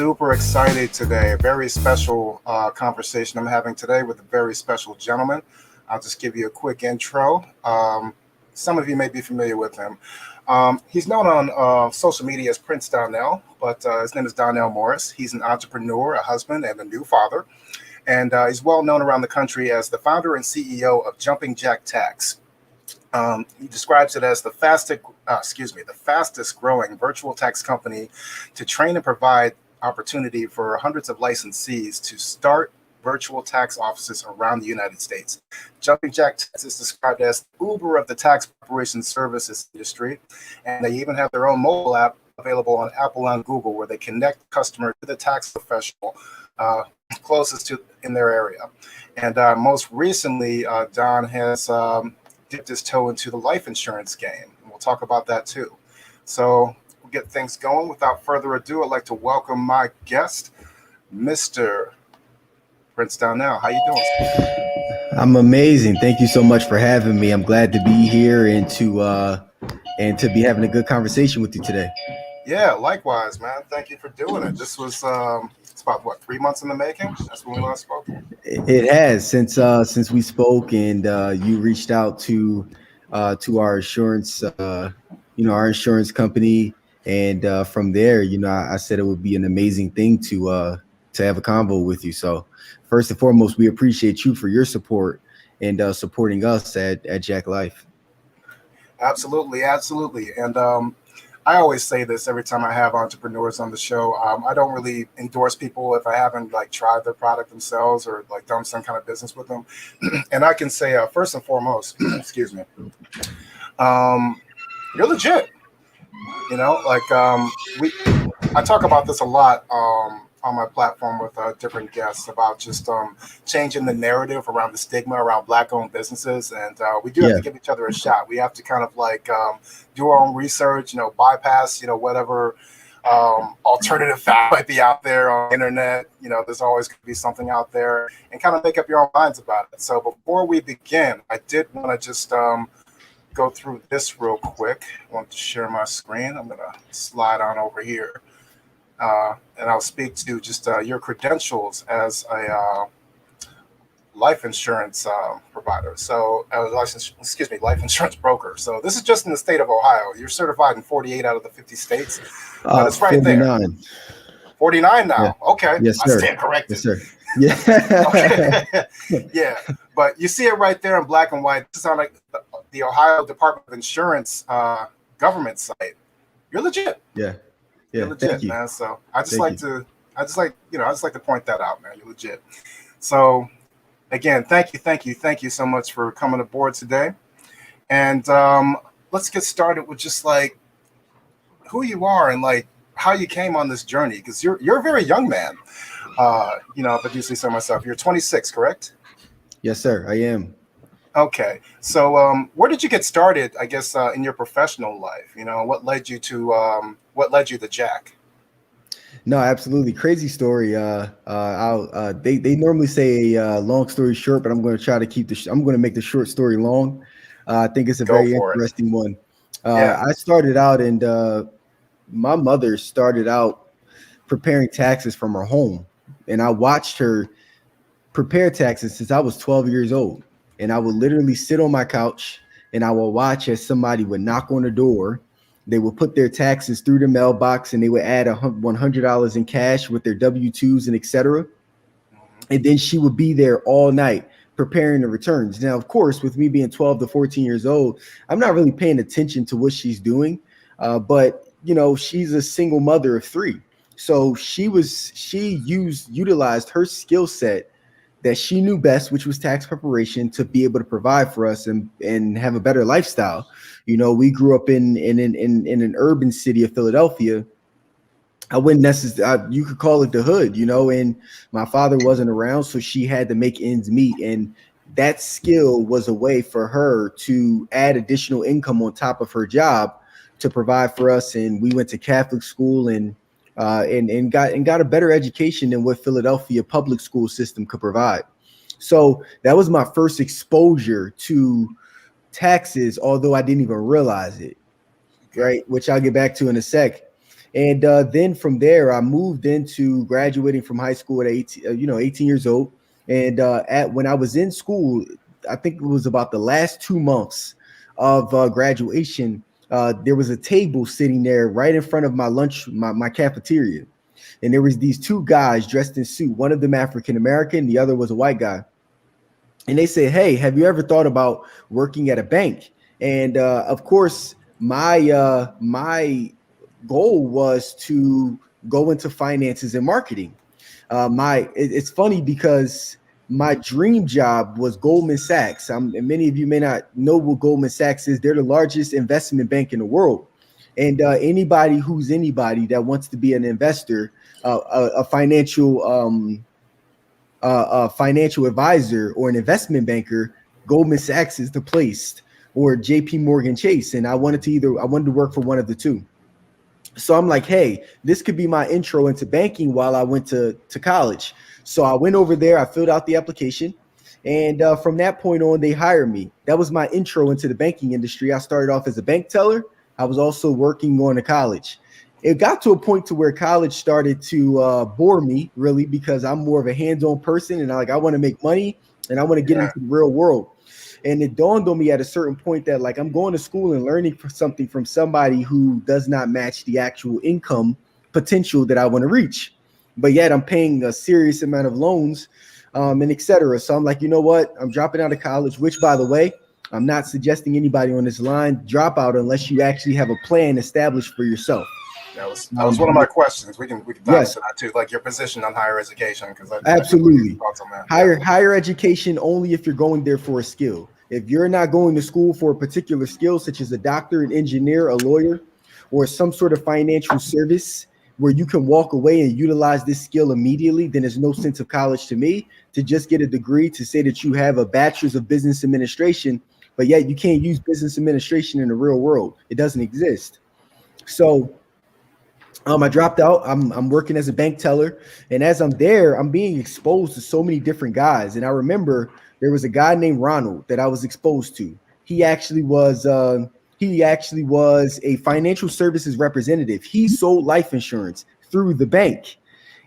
super excited today. A very special conversation I'm having today with a very special gentleman. I'll just give you a quick intro. Some of you may be familiar with him. He's known on social media as Prince Donnell, but his name is Donnell Morris. He's an entrepreneur, a husband, and a new father. And he's well known around the country as the founder and CEO of Jumping Jack Tax. He describes it as the fastest growing virtual tax company to train and provide opportunity for hundreds of licensees to start virtual tax offices around the United States. Jumping Jack Tax is described as the Uber of the tax preparation services industry, and they even have their own mobile app available on Apple and Google, where they connect customers to the tax professional closest to in their area. And most recently, Don has dipped his toe into the life insurance game. And we'll talk about that too. So we'll get things going. Without further ado, I'd like to welcome my guest, Mr. Prince Donnell. How you doing? I'm amazing. Thank you so much for having me. I'm glad to be here and to be having a good conversation with you today. Yeah, likewise, man. Thank you for doing it. This was it's about 3 months in the making. That's when we last spoke. It has since we spoke, and you reached out to our insurance, our insurance company, and from there, I said it would be an amazing thing to have a convo with you. So first and foremost, we appreciate you for your support and supporting us at Jack Life. Absolutely. And I always say this every time I have entrepreneurs on the show. I don't really endorse people if I haven't tried their product themselves or done some kind of business with them. And I can say first and foremost, excuse me, you're legit. I talk about this a lot on my platform with different guests about just changing the narrative around the stigma around Black-owned businesses, and we do have to give each other a shot. We have to kind of do our own research, bypass whatever alternative fact might be out there on the internet. There's always going to be something out there, and kind of make up your own minds about it. So before we begin, I did want to just go through this real quick. I want to share my screen. I'm going to slide on over here. And I'll speak to just your credentials as a life insurance provider. So, life insurance broker. So this is just in the state of Ohio. You're certified in 48 out of the 50 states. It's right 49. There. 49 now. Yeah. Okay. Yes, sir. I stand corrected. Yes, sir. Yeah. Okay. Yeah. But you see it right there in black and white. This is on the Ohio Department of Insurance government site. You're legit. Yeah. You're legit, man. So I just like to point that out, man. You're legit. So again, thank you so much for coming aboard today. And let's get started with just who you are and how you came on this journey, because you're a very young man. If I do say so myself, you're 26, correct? Yes, sir. I am. Okay. So where did you get started, I guess, in your professional life? What led you to Jack? No, absolutely. Crazy story. They normally say a long story short, but I'm going to try to I'm going to make the short story long. I think it's a very interesting one. I started out, and my mother started out preparing taxes from her home, and I watched her prepare taxes since I was 12 years old. And I would literally sit on my couch and I would watch as somebody would knock on the door. They would put their taxes through the mailbox and they would add $100 in cash with their W-2s and etc. And then she would be there all night preparing the returns. Now, of course, with me being 12 to 14 years old, I'm not really paying attention to what she's doing. But she's a single mother of 3. So she utilized her skill set that she knew best, which was tax preparation, to be able to provide for us and have a better lifestyle. We grew up in an urban city of Philadelphia. I wouldn't necessarily, you could call it the hood, and my father wasn't around, so she had to make ends meet. And that skill was a way for her to add additional income on top of her job to provide for us. And we went to Catholic school and got a better education than what Philadelphia public school system could provide. So that was my first exposure to taxes, although I didn't even realize it, right? Which I'll get back to in a sec. And then from there, I moved into graduating from high school at 18, 18 years old. And when I was in school, I think it was about the last 2 months of graduation. There was a table sitting there right in front of my cafeteria. And there was these two guys dressed in suit, one of them African American, the other was a white guy. And they said, "Hey, have you ever thought about working at a bank?" And of course, my goal was to go into finances and marketing. It's funny because my dream job was Goldman Sachs. And many of you may not know what Goldman Sachs is. They're the largest investment bank in the world. And anybody that wants to be an investor, a financial advisor or an investment banker, Goldman Sachs is the place, or JP Morgan Chase. And I wanted to work for one of the two. So I'm like, hey, this could be my intro into banking while I went to college. So I went over there, I filled out the application. And from that point on, they hired me. That was my intro into the banking industry. I started off as a bank teller. I was also working going to college. It got to a point to where college started to bore me, really, because I'm more of a hands-on person, and I want to make money and I want to get into the real world. And it dawned on me at a certain point that I'm going to school and learning something from somebody who does not match the actual income potential that I want to reach. But yet I'm paying a serious amount of loans and et cetera. So I'm like, you know what? I'm dropping out of college, which, by the way, I'm not suggesting anybody on this line drop out unless you actually have a plan established for yourself. That was one of my questions. We can dive into that too, like your position on higher education, because absolutely higher education only if you're going there for a skill. If you're not going to school for a particular skill, such as a doctor, an engineer, a lawyer, or some sort of financial service where you can walk away and utilize this skill immediately, then there's no sense of college to me. To just get a degree to say that you have a bachelor's of business administration, but yet you can't use business administration in the real world. It doesn't exist. So I dropped out. I'm working as a bank teller, and as I'm there, I'm being exposed to so many different guys. And I remember there was a guy named Ronald that I was exposed to. He actually was a financial services representative. He sold life insurance through the bank.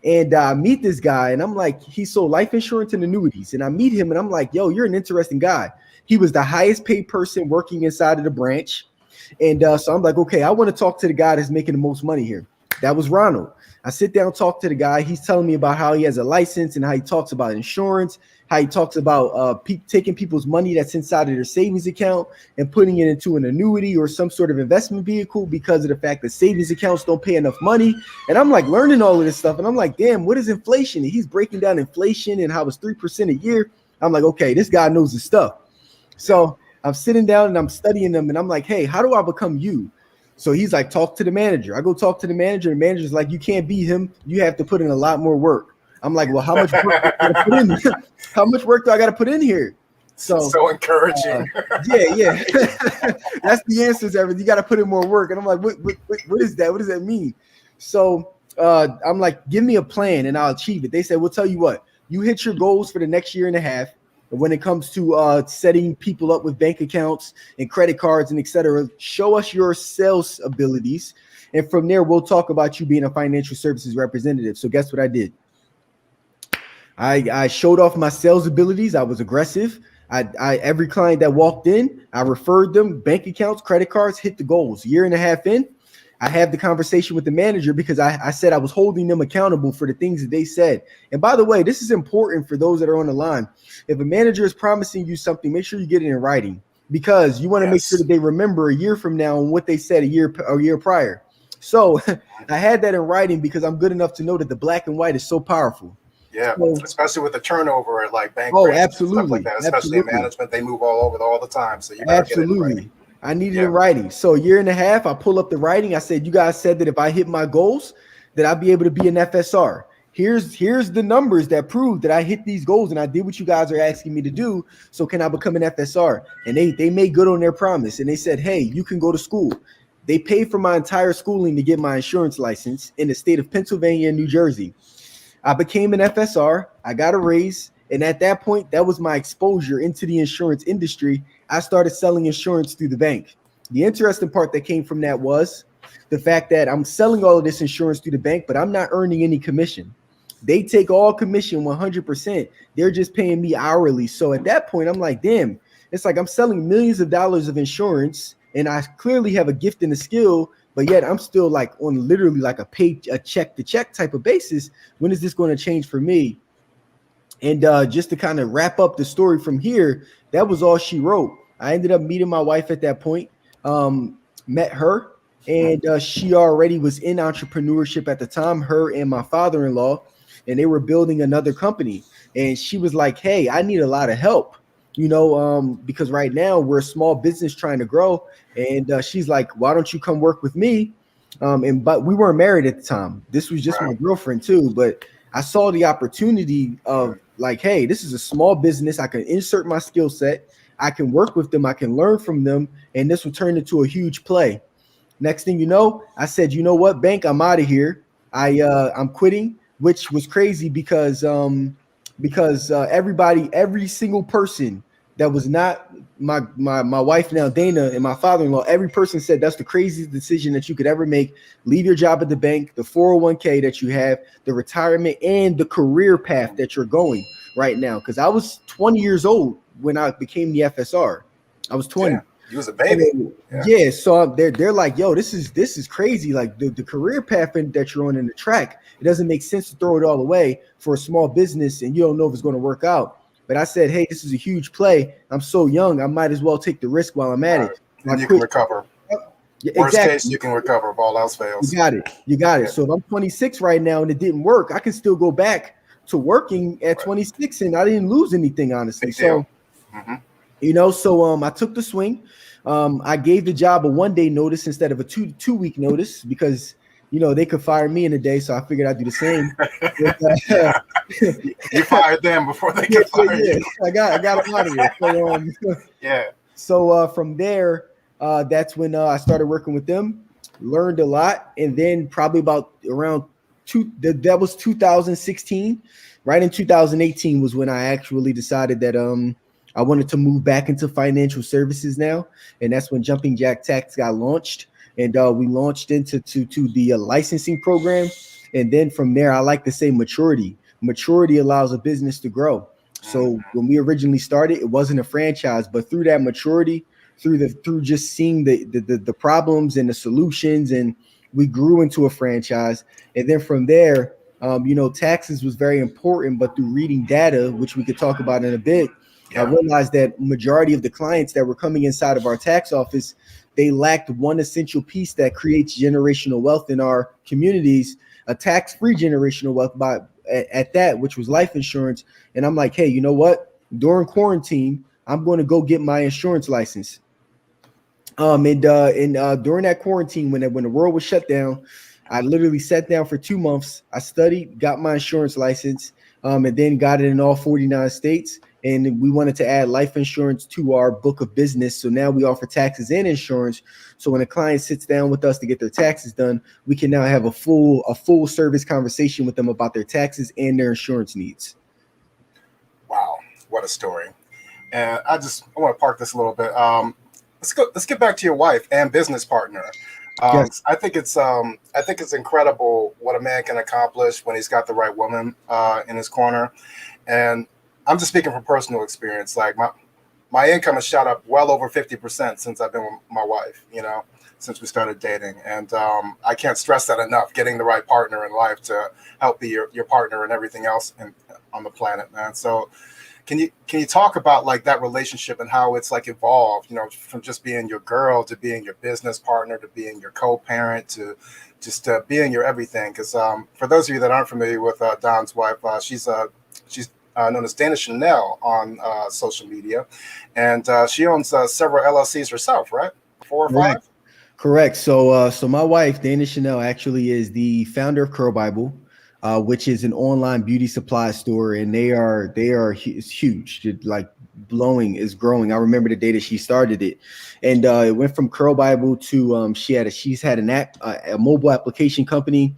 And I meet this guy, and I'm like, he sold life insurance and annuities. And I meet him, and I'm like, yo, you're an interesting guy. He was the highest paid person working inside of the branch. And so I'm like, okay, I want to talk to the guy that's making the most money here. That was Ronald. I sit down, talk to the guy. He's telling me about how he has a license and how he talks about insurance, how he talks about taking people's money that's inside of their savings account and putting it into an annuity or some sort of investment vehicle because of the fact that savings accounts don't pay enough money. And I'm like learning all of this stuff. And I'm like, damn, what is inflation? And he's breaking down inflation and how it's 3% a year. I'm like, okay, this guy knows his stuff. So I'm sitting down and I'm studying them. And I'm like, hey, how do I become you? So he's like, talk to the manager. I go talk to the manager. The manager's like, you can't beat him. You have to put in a lot more work. I'm like, well, how much work do I gotta put in? How much work do I got to put in here? So encouraging. Yeah. That's the answer to everything. You got to put in more work. And I'm like, what is that? What does that mean? So I'm like, give me a plan and I'll achieve it. They said, we'll tell you what, you hit your goals for the next year and a half. When it comes to setting people up with bank accounts and credit cards and et cetera, show us your sales abilities. And from there, we'll talk about you being a financial services representative. So guess what I did? I showed off my sales abilities. I was aggressive. Every client that walked in, I referred them bank accounts, credit cards, hit the goals. Year and a half in, I had the conversation with the manager because I said I was holding them accountable for the things that they said. And by the way, this is important for those that are on the line. If a manager is promising you something, make sure you get it in writing because you want to make sure that they remember a year from now what they said a year prior. So I had that in writing because I'm good enough to know that the black and white is so powerful. Yeah, so, especially with the turnover at like bank absolutely, stuff like that, especially in management, they move all over all the time. So you better get it in writing. I needed in writing. So a year and a half, I pull up the writing. I said, you guys said that if I hit my goals, that I'd be able to be an FSR. Here's the numbers that prove that I hit these goals and I did what you guys are asking me to do. So can I become an FSR? And they made good on their promise. And they said, hey, you can go to school. They paid for my entire schooling to get my insurance license in the state of Pennsylvania and New Jersey. I became an FSR. I got a raise. And at that point, that was my exposure into the insurance industry. I started selling insurance through the bank. The interesting part that came from that was the fact that I'm selling all of this insurance through the bank, but I'm not earning any commission. They take all commission 100%. They're just paying me hourly. So at that point, I'm like, damn, it's like I'm selling millions of dollars of insurance, and I clearly have a gift and a skill, but yet I'm still like on literally like a check to check type of basis. When is this going to change for me? And just to kind of wrap up the story from here, that was all she wrote. I ended up meeting my wife at that point, met her, and she already was in entrepreneurship at the time, her and my father-in-law, and they were building another company. And she was like, hey, I need a lot of help, because right now we're a small business trying to grow. And she's like, why don't you come work with me? But we weren't married at the time. This was just my girlfriend too. But I saw the opportunity of like, hey, this is a small business. I can insert my skill set. I can work with them. I can learn from them. And this will turn into a huge play. Next thing you know, I said, you know what, bank, I'm out of here. I'm quitting, which was crazy because every single person that was not my wife now, Dana, and my father-in-law, every person said that's the craziest decision that you could ever make. Leave your job at the bank, the 401k that you have, the retirement, and the career path that you're going right now. Because I was 20 years old when I became the FSR. I was 20. Yeah, you was a baby. Yeah. So they're like, yo, this is crazy. Like the career path that you're on in the track, it doesn't make sense to throw it all away for a small business and you don't know if it's going to work out. But I said, hey, this is a huge play. I'm so young. I might as well take the risk while I'm at it. And you can recover. Yeah, Worst case, you can recover if all else fails. You got it. Yeah. So if I'm 26 right now and it didn't work, I can still go back to working at 26 and I didn't lose anything, honestly. So, so I took the swing. I gave the job a 1-day notice instead of a two-week notice because they could fire me in a day, so I figured I'd do the same. You fired them before they could fire you. I got them out of here. So from there, that's when I started working with them, learned a lot, and then probably about around that was 2016. Right in 2018 was when I actually decided that I wanted to move back into financial services now, and that's when Jumping Jack Tax got launched. And we launched into the licensing program. And then from there, I like to say maturity. Maturity allows a business to grow. So when we originally started, it wasn't a franchise, but through that maturity, through just seeing the problems and the solutions, and we grew into a franchise. And then from there, taxes was very important, but through reading data, which we could talk about in a bit, I realized that majority of the clients that were coming inside of our tax office, they lacked one essential piece that creates generational wealth in our communities, a tax-free generational wealth at that, which was life insurance. And I'm like, hey, you know what? During quarantine, I'm going to go get my insurance license. During that quarantine, when the world was shut down, I literally sat down for 2 months. I studied, got my insurance license, and then got it in all 49 states. And we wanted to add life insurance to our book of business. So now we offer taxes and insurance. So when a client sits down with us to get their taxes done, we can now have a full service conversation with them about their taxes and their insurance needs. Wow, what a story. And I want to park this a little bit. Let's get back to your wife and business partner. Yes. I think it's incredible what a man can accomplish when he's got the right woman in his corner. And I'm just speaking from personal experience. Like my income has shot up well over 50% since I've been with my wife, since we started dating. And I can't stress that enough, getting the right partner in life to help be your partner and everything else on the planet, man. So can you talk about like that relationship and how it's like evolved, from just being your girl to being your business partner to being your co-parent to just being your everything? Because for those of you that aren't familiar with Don's wife, she's known as Dana Chanel on social media, and she owns several LLCs herself, right? 4 or 5. Correct. So my wife, Dana Chanel, actually is the founder of Curl Bible, which is an online beauty supply store, and they are huge, like growing. I remember the day that she started it, and it went from Curl Bible to she's had an app, a mobile application company.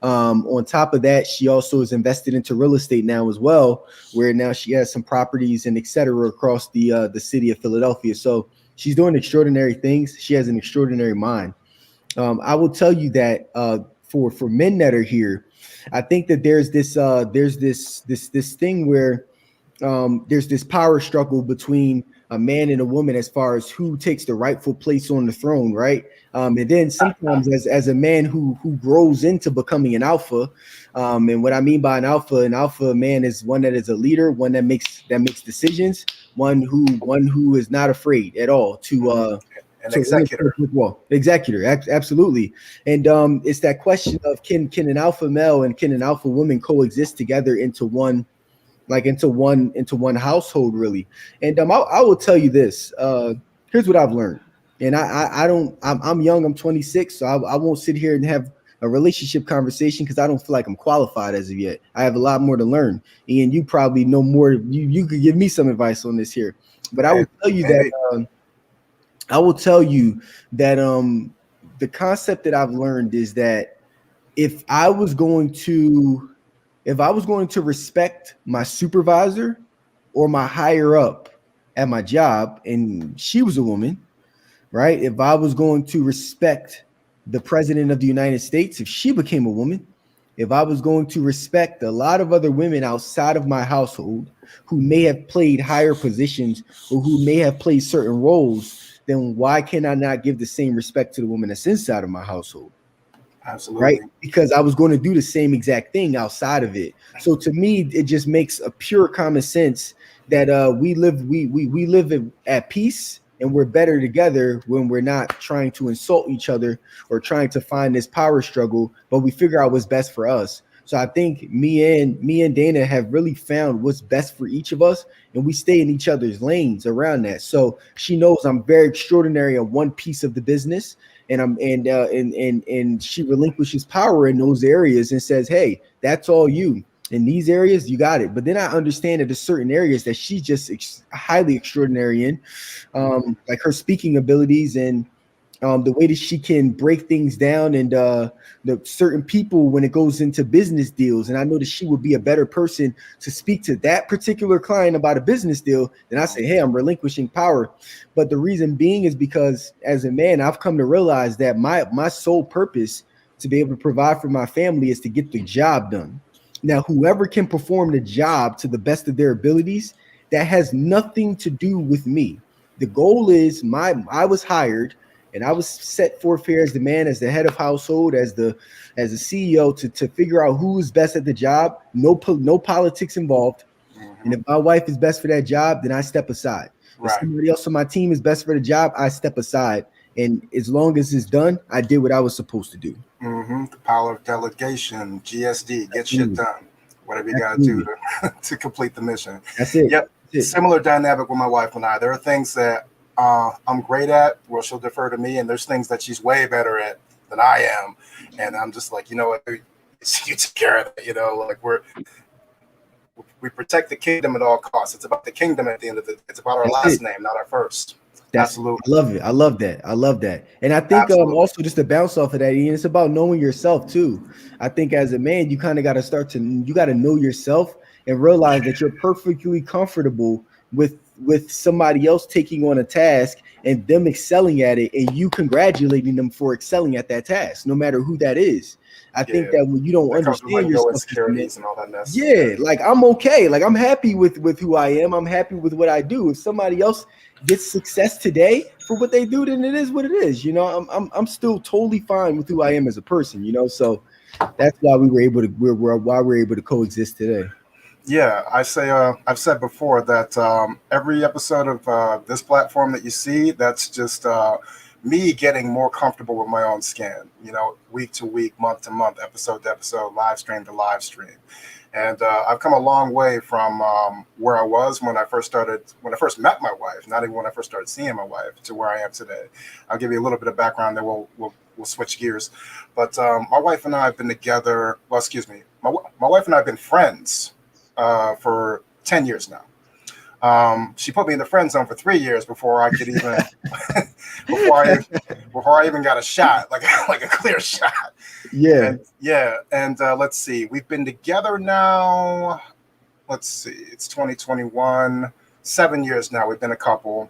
On top of that, she also is invested into real estate now as well, where now she has some properties and etc. across the city of Philadelphia. So she's doing extraordinary things. She has an extraordinary mind. I will tell you that for men that are here, I think that there's this thing where there's this power struggle between a man and a woman as far as who takes the rightful place on the throne, right? And then sometimes as a man who grows into becoming an alpha, and what I mean by an alpha man is one that is a leader, one that makes decisions, one who is not afraid at all An to run executor. executor, absolutely. And it's that question of can an alpha male and can an alpha woman coexist together into one, like into one household, really. And I will tell you this. Here's what I've learned. And I don't I'm young, I'm 26, so I won't sit here and have a relationship conversation because I don't feel like I'm qualified as of yet. I have a lot more to learn. Ian, you probably know more. You could give me some advice on this here. But I will tell you that the concept that I've learned is that if I was going to respect my supervisor or my higher up at my job, and she was a woman, right? If I was going to respect the president of the United States, if she became a woman, if I was going to respect a lot of other women outside of my household who may have played higher positions or who may have played certain roles, then why can I not give the same respect to the woman that's inside of my household? Absolutely. Right? Because I was going to do the same exact thing outside of it. So to me, it just makes a pure common sense that we live at peace and we're better together when we're not trying to insult each other or trying to find this power struggle, but we figure out what's best for us. So I think me and Dana have really found what's best for each of us, and we stay in each other's lanes around that. So she knows I'm very extraordinary at one piece of the business, and she relinquishes power in those areas and says, "Hey, that's all you. In these areas, you got it." But then I understand that there's certain areas that she's just highly extraordinary in, like her speaking abilities and the way that she can break things down and the certain people when it goes into business deals. And I know that she would be a better person to speak to that particular client about a business deal than I say, "Hey, I'm relinquishing power." But the reason being is because as a man, I've come to realize that my sole purpose to be able to provide for my family is to get the job done. Now, whoever can perform the job to the best of their abilities, that has nothing to do with me. The goal is I was hired and I was set forth here as the man, as the head of household, as the CEO to figure out who is best at the job. No politics involved. And if my wife is best for that job, then I step aside. If somebody else on my team is best for the job, I step aside. And as long as it's done, I did what I was supposed to do. The power of delegation, GSD, get shit done. Whatever you got to do to complete the mission. That's it. Yep. Similar dynamic with my wife and I. There are things that I'm great at, well, she'll defer to me, and there's things that she's way better at than I am, and I'm just like, you know what, you take care of it. You know, like we protect the kingdom at all costs. It's about the kingdom at the end of the day. It's about our last name, not our first. Absolutely. I love it. I love that. And I think also just to bounce off of that, Ian, it's about knowing yourself too. I think as a man, you kind of got to you got to know yourself and realize that you're perfectly comfortable with somebody else taking on a task and them excelling at it and you congratulating them for excelling at that task, no matter who that is. I think that when you don't understand yourself, insecurities and all that mess. Yeah, like I'm okay. Like I'm happy with who I am. I'm happy with what I do. If somebody else gets success today for what they do, then it is what it is. You know, I'm still totally fine with who I am as a person. You know, so that's why we're able to coexist today. Yeah, I've said before that every episode of this platform that you see, that's just me getting more comfortable with my own skin, you know, week to week, month to month, episode to episode, live stream to live stream. And I've come a long way from where I was when I first met my wife, not even when I first started seeing my wife, to where I am today. I'll give you a little bit of background, then we'll switch gears. But my wife and I have been together, well, excuse me, my wife and I have been friends for 10 years now. She put me in the friend zone for 3 years before I could even before I even got a shot, like a clear shot. And let's see, we've been together now. Let's see, it's 2021, 7 years now. We've been a couple.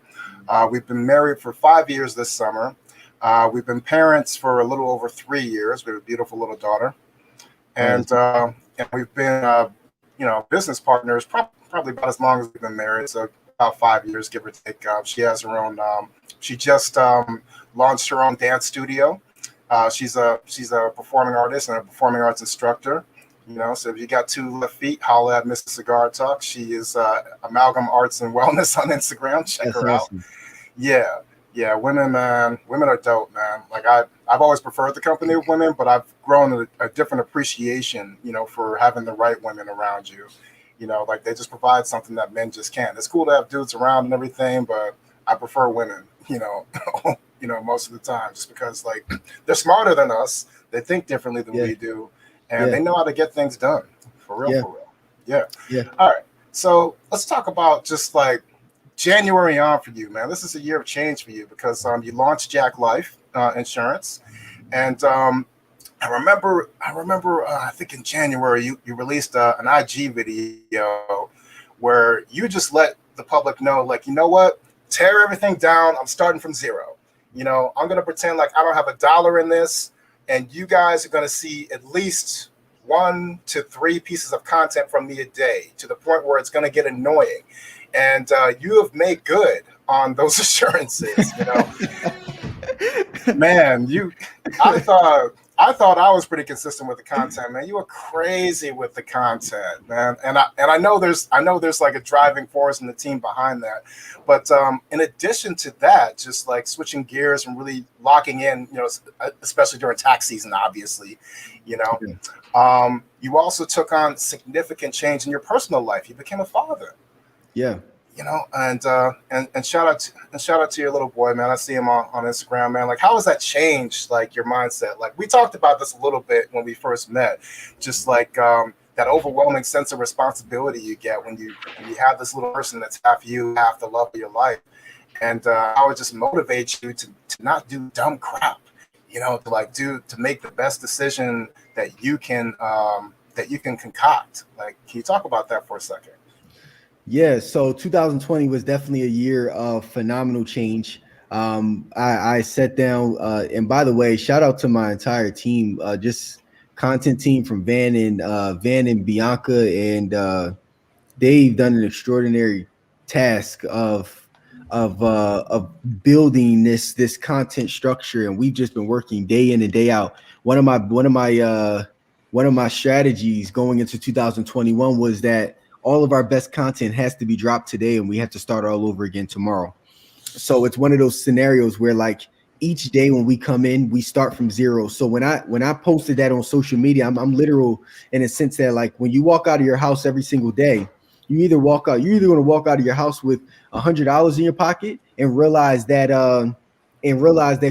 We've been married for 5 years this summer. We've been parents for a little over 3 years. We have a beautiful little daughter, and we've been, business partners probably about as long as we've been married. So about 5 years, give or take. She has her own. She just launched her own dance studio. She's a performing artist and a performing arts instructor. So if you got two left feet, holla at Mrs. Cigar Talk. She is Amalgam Arts and Wellness on Instagram. Check her out. Yeah, yeah, women, man, women are dope, man. Like I've always preferred the company of women, but I've grown a different appreciation, for having the right women around you. Like they just provide something that men just can't. It's cool to have dudes around and everything, but I prefer women, most of the time, just because like they're smarter than us. They think differently than we do, and they know how to get things done for real, for real. Yeah. Yeah. All right. So let's talk about just like January on for you, man. This is a year of change for you because you launched Jack Life Insurance, and I remember. I think in January you released an IG video where you just let the public know, like, you know what, tear everything down. I'm starting from zero. I'm gonna pretend like I don't have a dollar in this, and you guys are gonna see at least 1 to 3 pieces of content from me a day, to the point where it's gonna get annoying. And you have made good on those assurances. Man, I thought I was pretty consistent with the content, man. You were crazy with the content, man. And I know there's like a driving force in the team behind that. But in addition to that, just like switching gears and really locking in, especially during tax season, obviously, you also took on significant change in your personal life. You became a father. Yeah. And shout out to your little boy, man. I see him on Instagram, man. Like, how has that changed, like, your mindset? Like, we talked about this a little bit when we first met, just like that overwhelming sense of responsibility you get when you have this little person that's half you, half the love of your life, and how it just motivates you to not do dumb crap, to make the best decision that you can concoct. Like, can you talk about that for a second? Yeah, so 2020 was definitely a year of phenomenal change. I sat down, and by the way, shout out to my entire team, just content team from Van and Bianca, and they've done an extraordinary task of building this content structure, and we've just been working day in and day out. One of my strategies going into 2021 was that all of our best content has to be dropped today, and we have to start all over again tomorrow. So it's one of those scenarios where, like, each day when we come in, we start from zero. So when I posted that on social media, I'm literal in a sense that, like, when you walk out of your house every single day, you're either going to walk out of your house with $100 in your pocket and realize that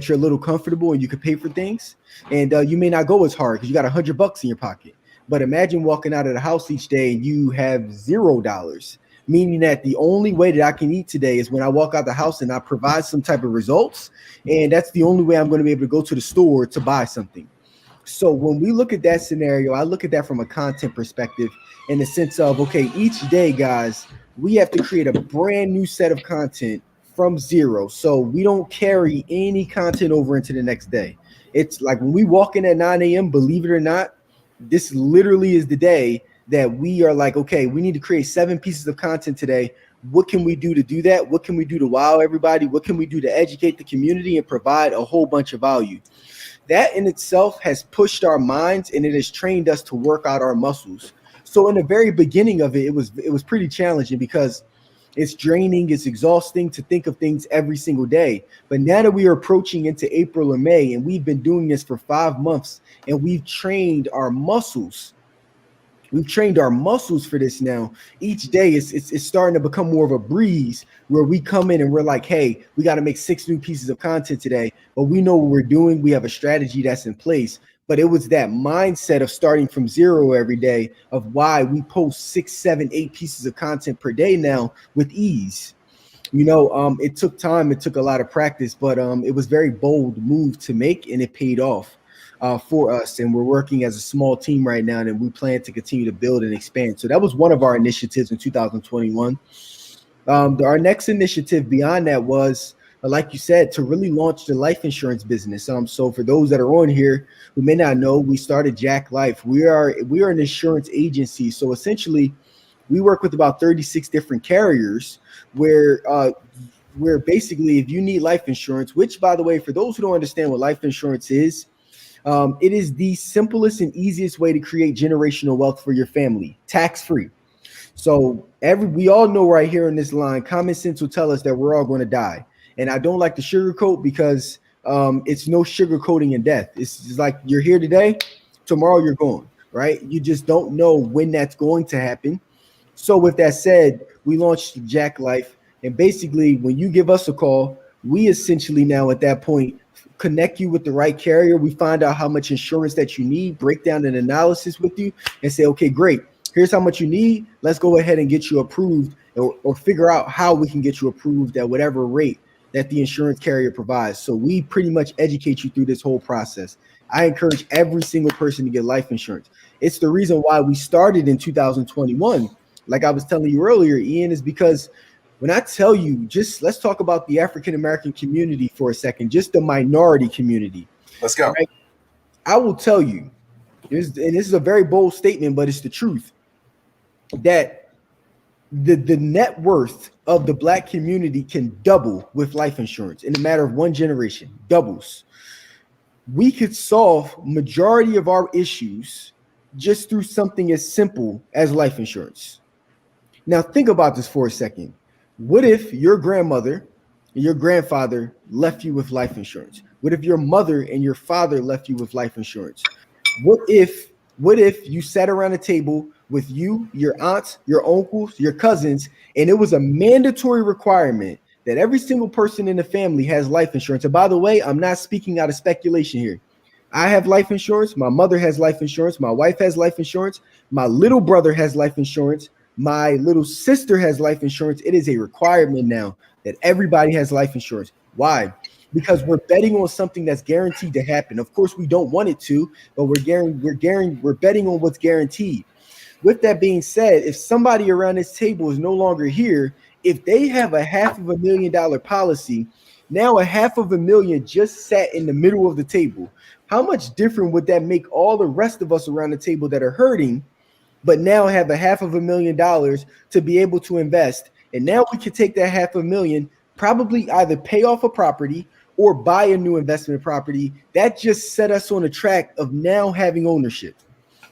you're a little comfortable and you can pay for things, and you may not go as hard because you got $100 in your pocket. But imagine walking out of the house each day and you have $0, meaning that the only way that I can eat today is when I walk out the house and I provide some type of results. And that's the only way I'm going to be able to go to the store to buy something. So when we look at that scenario, I look at that from a content perspective in the sense of, okay, each day, guys, we have to create a brand new set of content from zero. So we don't carry any content over into the next day. It's like when we walk in at 9 a.m., believe it or not, this literally is the day that we are like, okay, we need to create 7 pieces of content today. What can we do to do that? What can we do to wow everybody? What can we do to educate the community and provide a whole bunch of value? That in itself has pushed our minds, and it has trained us to work out our muscles. So in the very beginning of it, it was pretty challenging because it's draining, it's exhausting to think of things every single day. But now that we are approaching into April or May, and we've been doing this for 5 months, and we've trained our muscles. We've trained our muscles for this now. Each day it's starting to become more of a breeze where we come in and we're like, hey, we got to make 6 new pieces of content today, but we know what we're doing. We have a strategy that's in place. But it was that mindset of starting from zero every day of why we post 6, 7, 8 pieces of content per day now with ease. It took time. It took a lot of practice, but it was very bold move to make, and it paid off for us. And we're working as a small team right now, and we plan to continue to build and expand. So that was one of our initiatives in 2021. Our next initiative beyond that was like you said, to really launch the life insurance business. So for those that are on here who may not know, we started Jack Life. We are an insurance agency. So essentially, we work with about 36 different carriers where basically if you need life insurance, which by the way, for those who don't understand what life insurance is, it is the simplest and easiest way to create generational wealth for your family, tax free. So we all know right here in this line, common sense will tell us that we're all going to die. And I don't like the sugarcoat because it's no sugarcoating in death. It's just like you're here today, tomorrow you're gone, right? You just don't know when that's going to happen. So with that said, we launched Jack Life. And basically, when you give us a call, we essentially now at that point connect you with the right carrier. We find out how much insurance that you need, break down an analysis with you, and say, okay, great. Here's how much you need. Let's go ahead and get you approved or figure out how we can get you approved at whatever rate that the insurance carrier provides. So we pretty much educate you through this whole process. I encourage every single person to get life insurance. It's the reason why we started in 2021. Like I was telling you earlier, Ian, is because when I tell you, just let's talk about the African-American community for a second, just the minority community. Let's go. Right? I will tell you, and this is a very bold statement, but it's the truth, that the net worth of the Black community can double with life insurance in a matter of one generation, doubles. We could solve majority of our issues just through something as simple as life insurance. Now think about this for a second. What if your grandmother and your grandfather left you with life insurance? What if your mother and your father left you with life insurance? What if you sat around a table with you, your aunts, your uncles, your cousins, and it was a mandatory requirement that every single person in the family has life insurance? And by the way, I'm not speaking out of speculation here. I have life insurance. My mother has life insurance. My wife has life insurance. My little brother has life insurance. My little sister has life insurance. It is a requirement now that everybody has life insurance. Why? Because we're betting on something that's guaranteed to happen. Of course, we don't want it to, but we're betting on what's guaranteed. With that being said, if somebody around this table is no longer here, if they have a $500,000 policy, now $500,000 just sat in the middle of the table. How much different would that make all the rest of us around the table that are hurting, but now have $500,000 to be able to invest? And now we can take that $500,000, probably either pay off a property or buy a new investment property. That just set us on a track of now having ownership.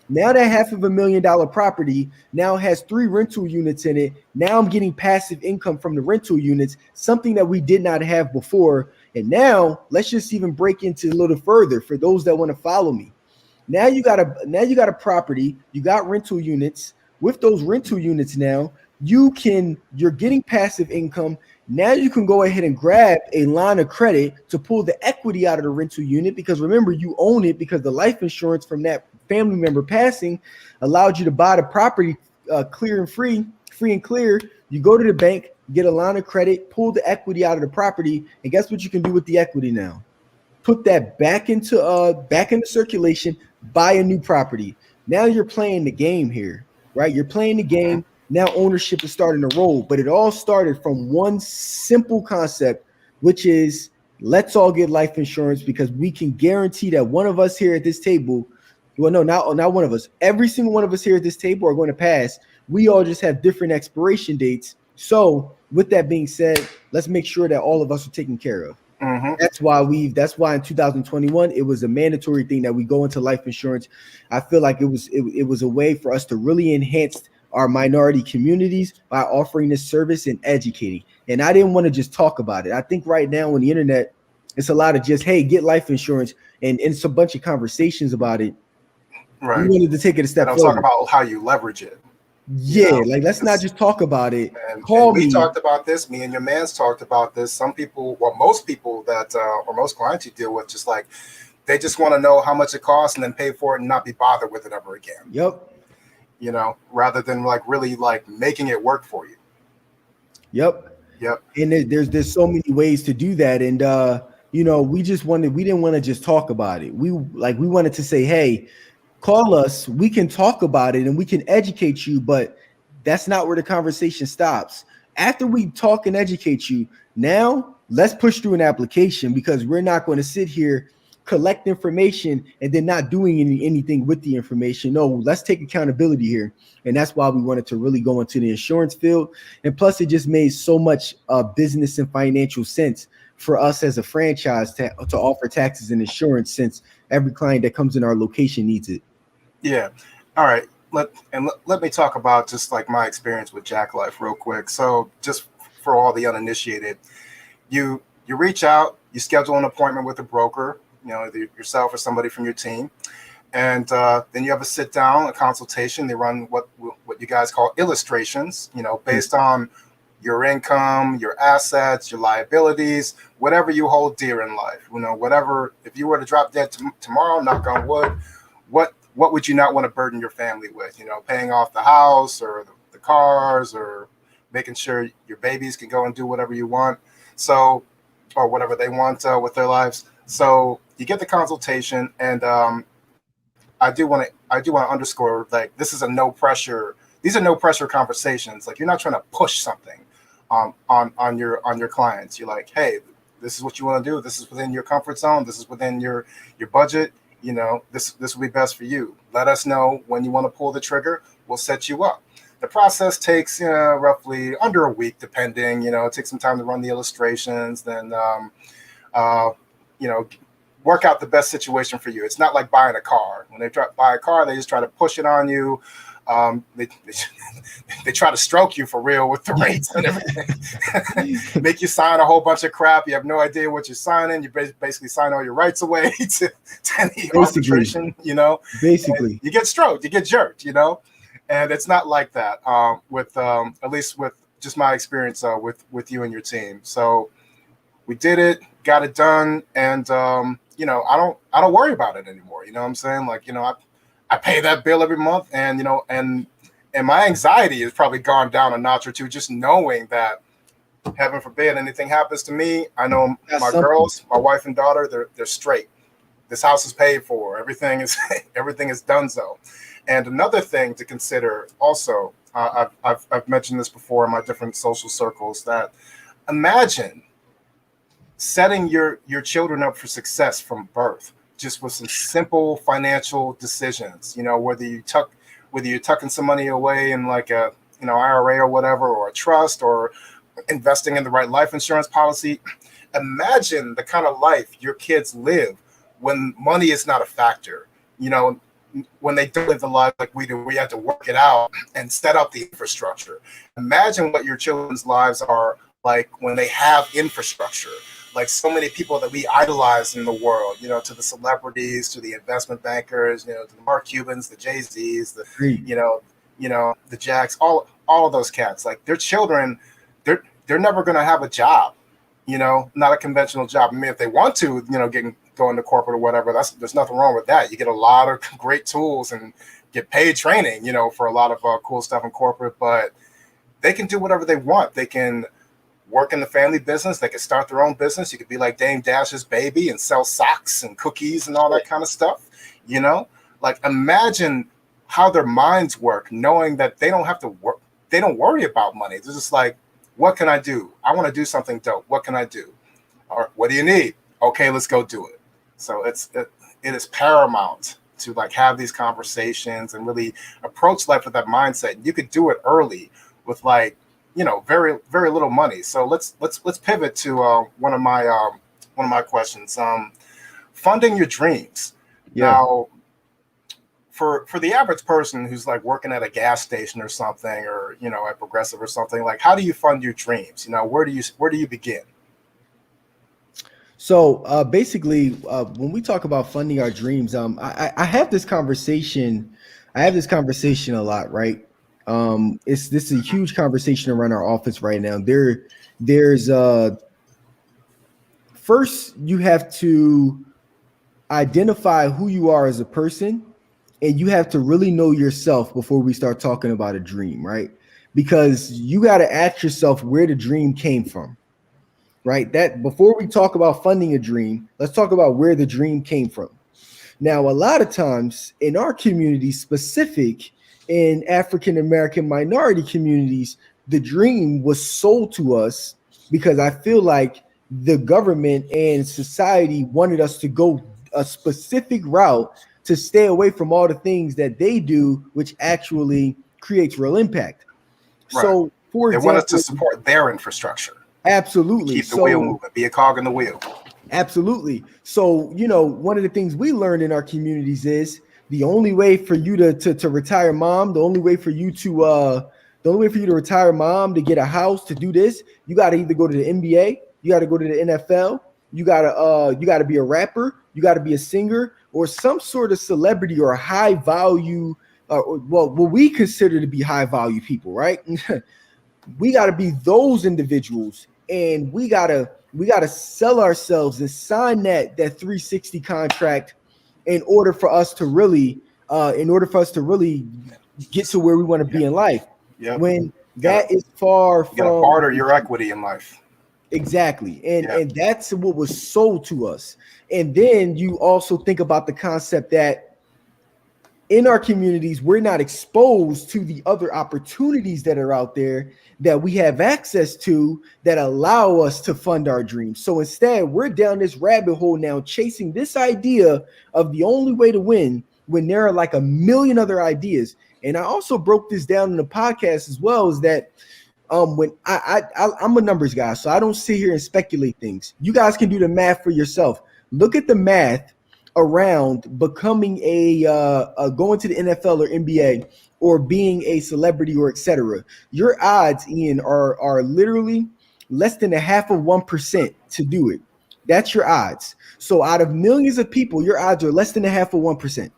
Now that $500,000 property now has 3 rental units in it. Now I'm getting passive income from the rental units, something that we did not have before. And now let's just even break into a little further for those that want to follow me. Now you got a property, you got rental units. With those rental units now, you're getting passive income. Now you can go ahead and grab a line of credit to pull the equity out of the rental unit, because remember, you own it because the life insurance from that family member passing allowed you to buy the property clear and free and clear. You go to the bank, get a line of credit, pull the equity out of the property, and guess what you can do with the equity now? Put that back into circulation, buy a new property. Now you're playing the game here, right? You're playing the game. Now ownership is starting to roll, but it all started from one simple concept, which is let's all get life insurance, because we can guarantee that one of us here at this table, well, no, not one of us, every single one of us here at this table are going to pass. We all just have different expiration dates. So with that being said, let's make sure that all of us are taken care of. Mm-hmm. That's why in 2021, it was a mandatory thing that we go into life insurance. I feel like it was a way for us to really enhance our minority communities by offering this service and educating. And I didn't want to just talk about it. I think right now on the internet, it's a lot of just, hey, get life insurance, and it's a bunch of conversations about it. Right. We wanted to take it a step further. I'm talking about how you leverage it. Yeah, like let's not just talk about it. We talked about this. Me and your man's talked about this. Some people, well, most people that or most clients you deal with, just like they just want to know how much it costs and then pay for it and not be bothered with it ever again. Yep. You know, rather than like really like making it work for you. Yep. And there's so many ways to do that, and we didn't want to just talk about it. We wanted to say, hey, call us. We can talk about it and we can educate you, but that's not where the conversation stops. After we talk and educate you, now let's push through an application, because we're not going to sit here, collect information, and then not doing anything with the information. No, let's take accountability here. And that's why we wanted to really go into the insurance field. And plus, it just made so much business and financial sense for us as a franchise to offer taxes and insurance, since every client that comes in our location needs it. Yeah. All right. Let me talk about just like my experience with Jack Life real quick. So just for all the uninitiated, you reach out, you schedule an appointment with a broker, either yourself or somebody from your team, and then you have a sit down, a consultation. They run what you guys call illustrations, based on your income, your assets, your liabilities, whatever you hold dear in life. Whatever, if you were to drop dead tomorrow, knock on wood, what would you not want to burden your family with? Paying off the house or the cars, or making sure your babies can go and do whatever you want. So, or whatever they want with their lives. So you get the consultation, and I do want to underscore, like, this is a no pressure. These are no pressure conversations. Like, you're not trying to push something on your clients. You're like, hey, this is what you want to do. This is within your comfort zone. This is within your budget. This will be best for you. Let us know when you want to pull the trigger. We'll set you up. The process takes roughly under a week, depending. It takes some time to run the illustrations, then work out the best situation for you. It's not like buying a car. When they buy a car, they just try to push it on you. They try to stroke you for real with the rates and everything. Make you sign a whole bunch of crap. You have no idea what you're signing. You basically sign all your rights away to any arbitration. Basically, and you get stroked, you get jerked. And it's not like that. With at least with just my experience with you and your team. So we did it, got it done, and I don't worry about it anymore. You know what I'm saying? Like, I pay that bill every month, and and my anxiety has probably gone down a notch or two, just knowing that, heaven forbid, anything happens to me, I know my girls, my wife and daughter, they're straight. This house is paid for. Everything is done. So, and another thing to consider also, I've mentioned this before in my different social circles, that imagine setting your children up for success from birth, just with some simple financial decisions. Whether you're tucking some money away in like a IRA or whatever, or a trust, or investing in the right life insurance policy. Imagine the kind of life your kids live when money is not a factor. When they don't live the life like we do, we have to work it out and set up the infrastructure. Imagine what your children's lives are like when they have infrastructure. Like so many people that we idolize in the world, to the celebrities, to the investment bankers, to the Mark Cubans, the Jay-Z's, the Jacks, all of those cats. Like their children, they're never going to have a job, not a conventional job. I mean, if they want to, go into corporate or whatever, there's nothing wrong with that. You get a lot of great tools and get paid training, for a lot of cool stuff in corporate, but they can do whatever they want. They can work in the family business. They can start their own business. You could be like Dame Dash's baby and sell socks and cookies and all that kind of stuff. Like imagine how their minds work, knowing that they don't have to work. They don't worry about money. They're just like, what can I do? I want to do something dope. What can I do? Or what do you need? Okay, let's go do it. So it is paramount to like have these conversations and really approach life with that mindset. You could do it early with like, very, very little money. So let's pivot to one of my questions. Funding your dreams. Yeah. Now, for the average person who's like working at a gas station or something, or at Progressive or something, like how do you fund your dreams? Where do you begin? So basically, when we talk about funding our dreams, I have this conversation. I have this conversation a lot, right? This is a huge conversation around our office right now. There's first you have to identify who you are as a person, and you have to really know yourself before we start talking about a dream, right? Because you got to ask yourself where the dream came from. Right? That before we talk about funding a dream, let's talk about where the dream came from. Now, a lot of times in our community, specific in African American minority communities, the dream was sold to us because I feel like the government and society wanted us to go a specific route to stay away from all the things that they do, which actually creates real impact. Right. So, for They want us example, to support their infrastructure. absolutely. Keep the wheel moving, be a cog in the wheel. Absolutely. So, one of the things we learned in our communities is the only way for you to retire mom, the only way for you to retire mom, to get a house, to do this, you got to either go to the NBA, you got to go to the NFL, you got to be a rapper, you got to be a singer or some sort of celebrity or a high value what we consider to be high value people, right? We got to be those individuals, and we gotta sell ourselves and sign that 360 contract in order for us to really get to where we want to be in life. Yep. When that is far from, you gotta barter your equity in life. Exactly. And that's what was sold to us. And then you also think about the concept that in our communities, we're not exposed to the other opportunities that are out there that we have access to that allow us to fund our dreams. So instead, we're down this rabbit hole now, chasing this idea of the only way to win when there are like a million other ideas. And I also broke this down in the podcast as well, is that when I'm a numbers guy, so I don't sit here and speculate things. You guys can do the math for yourself. Look at the math around becoming a going to the NFL or NBA or being a celebrity or etc. Your odds, Ian, are literally less than 0.5% to do it. That's your odds. So out of millions of people, your odds are less than 0.5%.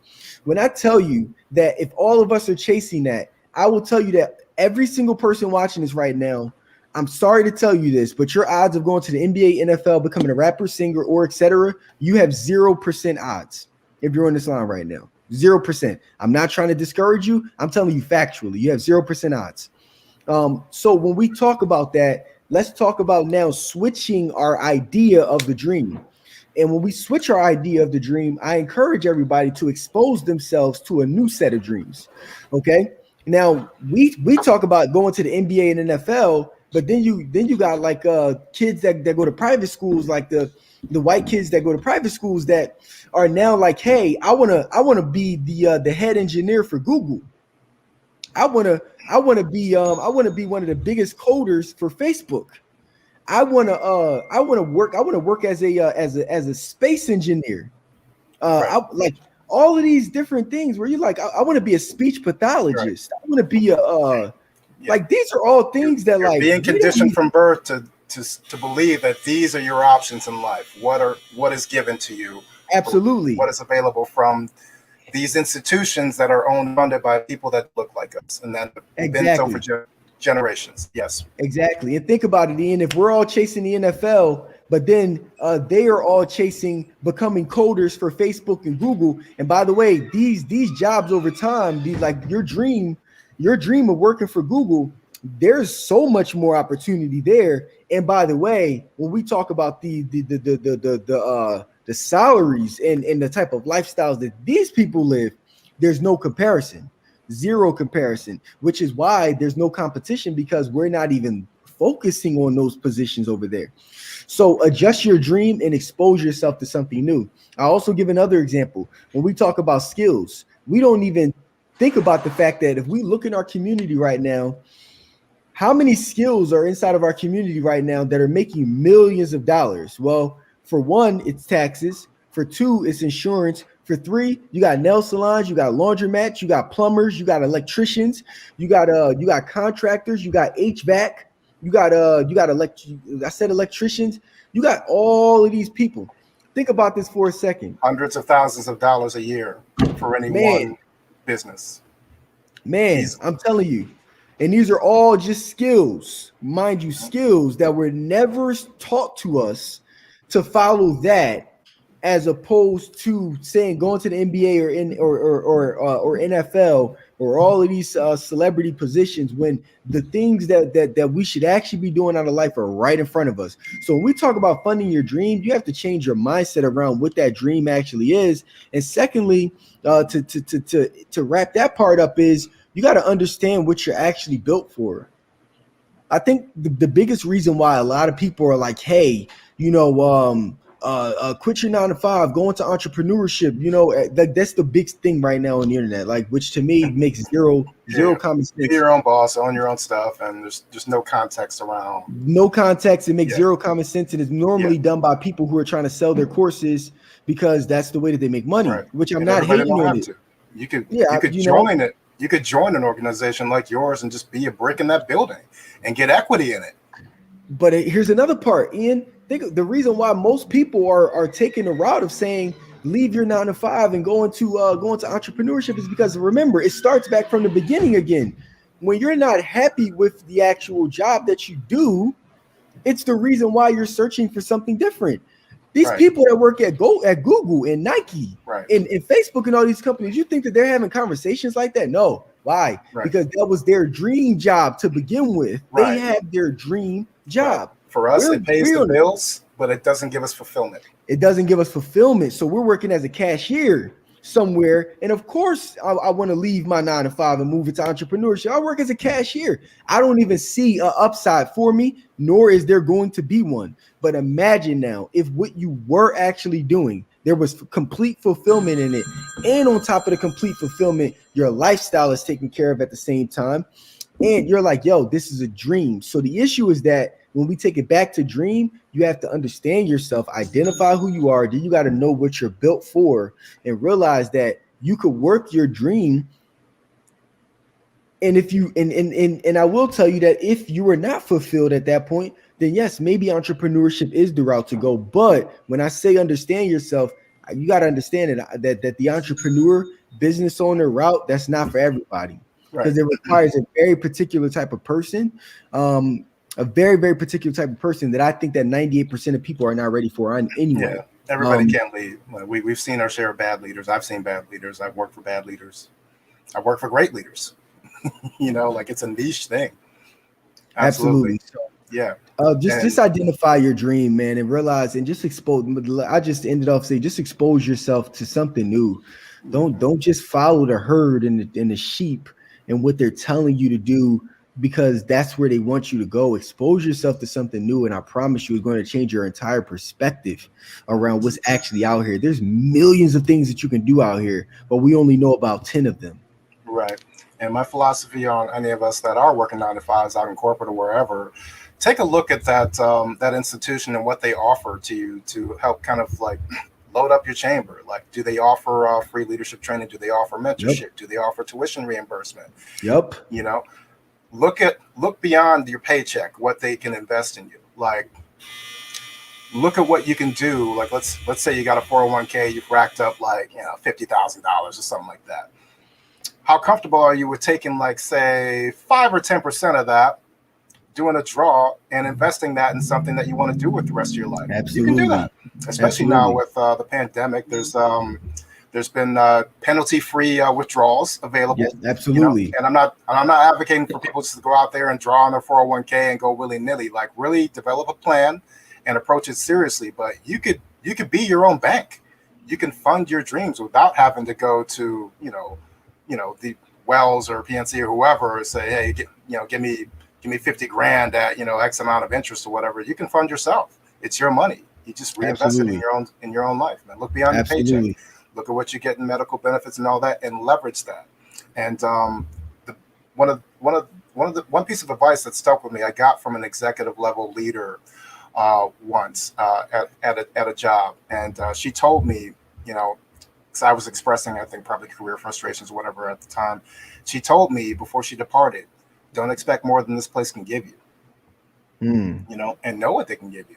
When I tell you that if all of us are chasing that, I will tell you that every single person watching this right now, I'm sorry to tell you this, but your odds of going to the NBA, NFL, becoming a rapper, singer, or etc., you have 0% odds if you're on this line right now. 0%. I'm not trying to discourage you. I'm telling you factually, you have 0% odds. So when we talk about that, let's talk about now switching our idea of the dream. And when we switch our idea of the dream, I encourage everybody to expose themselves to a new set of dreams. Okay. Now we talk about going to the NBA and NFL, but then you got like kids that go to private schools, like the white kids that go to private schools that are now like, hey, I wanna be the head engineer for Google. I wanna be one of the biggest coders for Facebook. I wanna work as a space engineer. Right. I like all of these different things where you're like, I want to be a speech pathologist. Right. I want to be like these are all things that you're like being conditioned from birth to believe that these are your options in life. What is given to you? Absolutely. What is available from these institutions that are owned and funded by people that look like us and that have been so for generations. Yes. Exactly. And think about it, Ian. If we're all chasing the NFL, but then they are all chasing becoming coders for Facebook and Google. And by the way, these jobs over time, like your dream of working for Google, there's so much more opportunity there. And by the way, when we talk about the salaries and the type of lifestyles that these people live, there's no comparison. Zero comparison, which is why there's no competition, because we're not even focusing on those positions over there. So adjust your dream and expose yourself to something new. I'll also give another example. When we talk about skills, we don't even think about the fact that if we look in our community right now, how many skills are inside of our community right now that are making millions of dollars? Well, for one, it's taxes. For two, it's insurance. For three, you got nail salons, you got laundromats, you got plumbers, you got electricians, you got contractors, you got HVAC, I said electricians, you got all of these people. Think about this for a second. Hundreds of thousands of dollars a year for any one business. Man, I'm telling you. And these are all just skills, mind you, skills that were never taught to us to follow that, as opposed to saying going to the NBA or NFL or all of these celebrity positions, when the things that we should actually be doing out of life are right in front of us. So when we talk about funding your dream, you have to change your mindset around what that dream actually is. And secondly, to wrap that part up, is you got to understand what you're actually built for. I think the biggest reason why a lot of people are like, hey, quit your 9 to 5, go into entrepreneurship. That's the big thing right now on the internet. Like, which to me makes zero common sense. Be your own boss, own your own stuff, and there's just no context around. No context. It makes zero common sense, and it's normally done by people who are trying to sell their courses because that's the way that they make money. Right. Which I'm not hating on it. You could join it. You could join an organization like yours and just be a brick in that building and get equity in it. But here's another part, Ian. Think the reason why most people are taking the route of saying leave your 9 to 5 and go into entrepreneurship is because, remember, it starts back from the beginning again. When you're not happy with the actual job that you do, it's the reason why you're searching for something different. These people that work at Google and Nike and Facebook and all these companies, you think that they're having conversations like that? No. Why? Because that was their dream job to begin with. They had their dream job. For us, it pays the bills, but it doesn't give us fulfillment. It doesn't give us fulfillment. So we're working as a cashier somewhere. And of course, I want to leave my 9 to 5 and move into entrepreneurship. I work as a cashier. I don't even see an upside for me, nor is there going to be one. But imagine now, if what you were actually doing, there was complete fulfillment in it. And on top of the complete fulfillment, your lifestyle is taken care of at the same time. And you're like, yo, this is a dream. So the issue is that when we take it back to dream, you have to understand yourself, identify who you are. Then you got to know what you're built for and realize that you could work your dream. And if you and I will tell you that if you were not fulfilled at that point, then yes, maybe entrepreneurship is the route to go. But when I say understand yourself, you got to understand that the entrepreneur business owner route, that's not for everybody. Because it requires a very particular type of person, a very, very particular type of person that I think that 98% of people are not ready for anyway. Yeah, everybody can't lead. We've seen our share of bad leaders. I've seen bad leaders. I've worked for bad leaders. I've worked for great leaders. Like it's a niche thing. Absolutely. So, just identify your dream, man, and realize and just expose. I just ended off saying just expose yourself to something new. Don't just follow the herd and the sheep and what they're telling you to do because that's where they want you to go. Expose yourself to something new, and I promise you it's going to change your entire perspective around what's actually out here. There's millions of things that you can do out here, but we only know about 10 of them. Right. And my philosophy on any of us that are working 9 to 5s out in corporate or wherever, take a look at that institution and what they offer to you to help kind of like load up your chamber. Like, do they offer free leadership training? Do they offer mentorship? Yep. Do they offer tuition reimbursement? Yep. Look beyond your paycheck, what they can invest in you. Like, look at what you can do. Like, let's say you got a 401k, you've racked up like, $50,000 or something like that. How comfortable are you with taking like, say, 5 or 10% of that, doing a draw and investing that in something that you want to do with the rest of your life? Absolutely. You can do that, especially now with the pandemic. There's been penalty-free withdrawals available. Yes, absolutely. And I'm not advocating for people just to go out there and draw on their 401k and go willy-nilly. Like, really develop a plan and approach it seriously. But you could be your own bank. You can fund your dreams without having to go to the Wells or PNC or whoever and say, hey, give me 50 grand at X amount of interest or whatever. You can fund yourself. It's your money. You just reinvest it in your own life, man. Look beyond your paycheck. Look at what you get in medical benefits and all that, and leverage that. And one piece of advice that stuck with me, I got from an executive level leader once at a job, and she told me, because I was expressing, I think, probably career frustrations or whatever at the time. She told me before she departed, don't expect more than this place can give you. And know what they can give you.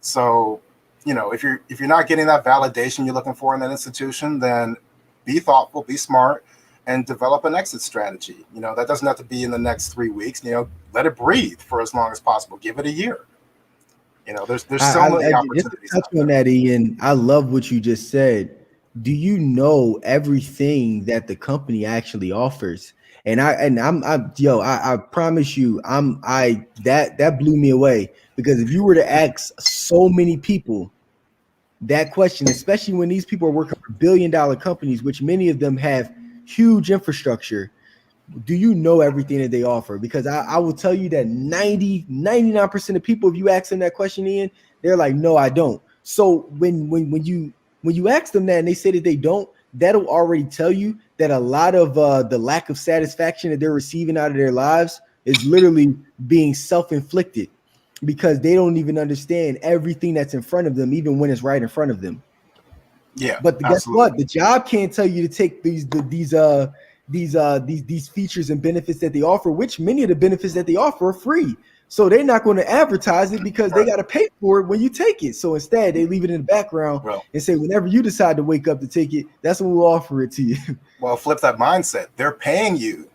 So, if you're not getting that validation you're looking for in that institution, then be thoughtful, be smart, and develop an exit strategy. That doesn't have to be in the next 3 weeks. Let it breathe for as long as possible. Give it a year. There's so many opportunities. Just touch on that, Ian. I love what you just said. Do you know everything that the company actually offers? And I promise you, that blew me away, because if you were to ask so many people that question, especially when these people are working for billion-dollar companies, which many of them have huge infrastructure, do you know everything that they offer? Because I will tell you that 99% of people, if you ask them that question, Ian, they're like, no, I don't. So when you ask them that and they say that they don't, that'll already tell you that a lot of the lack of satisfaction that they're receiving out of their lives is literally being self-inflicted, because they don't even understand everything that's in front of them, even when it's right in front of them. Yeah, but guess what? The job can't tell you to take these features and benefits that they offer, which many of the benefits that they offer are free. So they're not going to advertise it because they got to pay for it when you take it. So instead, they leave it in the background and say, whenever you decide to wake up to take it, that's when we'll offer it to you. Well, flip that mindset. They're paying you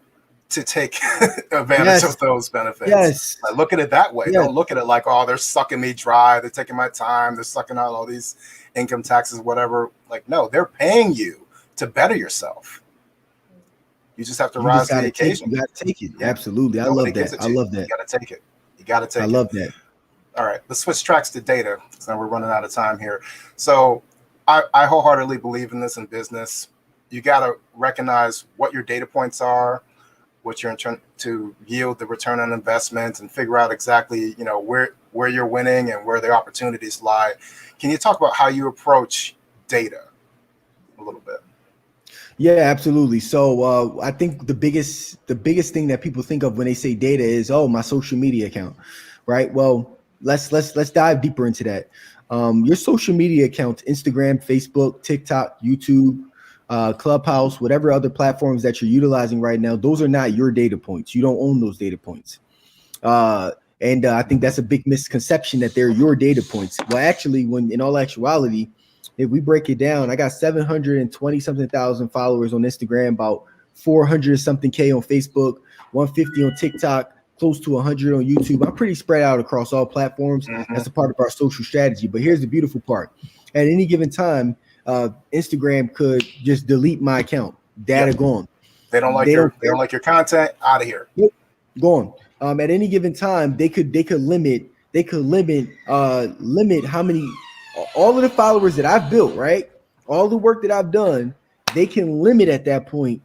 to take advantage of those benefits. Yes. Like, look at it that way. Don't look at it like, oh, they're sucking me dry. They're taking my time. They're sucking out all these income taxes, whatever. Like, no, they're paying you to better yourself. You just have to rise to the occasion. You got to take it. Absolutely. I love that. I love that. You got to take it. You got to take it. I love that. All right. Let's switch tracks to data, because now we're running out of time here. So I wholeheartedly believe in this in business. You got to recognize what your data points are, what you're trying to yield the return on investment, and figure out exactly, where you're winning and where the opportunities lie. Can you talk about how you approach data a little bit? Yeah, absolutely. So I think the biggest thing that people think of when they say data is, oh, my social media account, right? Well, let's dive deeper into that. Your social media accounts, Instagram, Facebook, TikTok, YouTube, Clubhouse, whatever other platforms that you're utilizing right now, those are not your data points. You don't own those data points. And I think that's a big misconception that they're your data points. Well, actually, when in all actuality, if we break it down, I got 720 something thousand followers on Instagram, about 400 something K on Facebook, 150 on TikTok, close to 100 on YouTube. I'm pretty spread out across all platforms. That's a part of our social strategy. But here's the beautiful part. At any given time, Instagram could just delete my account. Data gone. They don't like your content. Out of here. Yep. Gone. At any given time, they could limit how many, all of the followers that I've built, right? All the work that I've done, they can limit at that point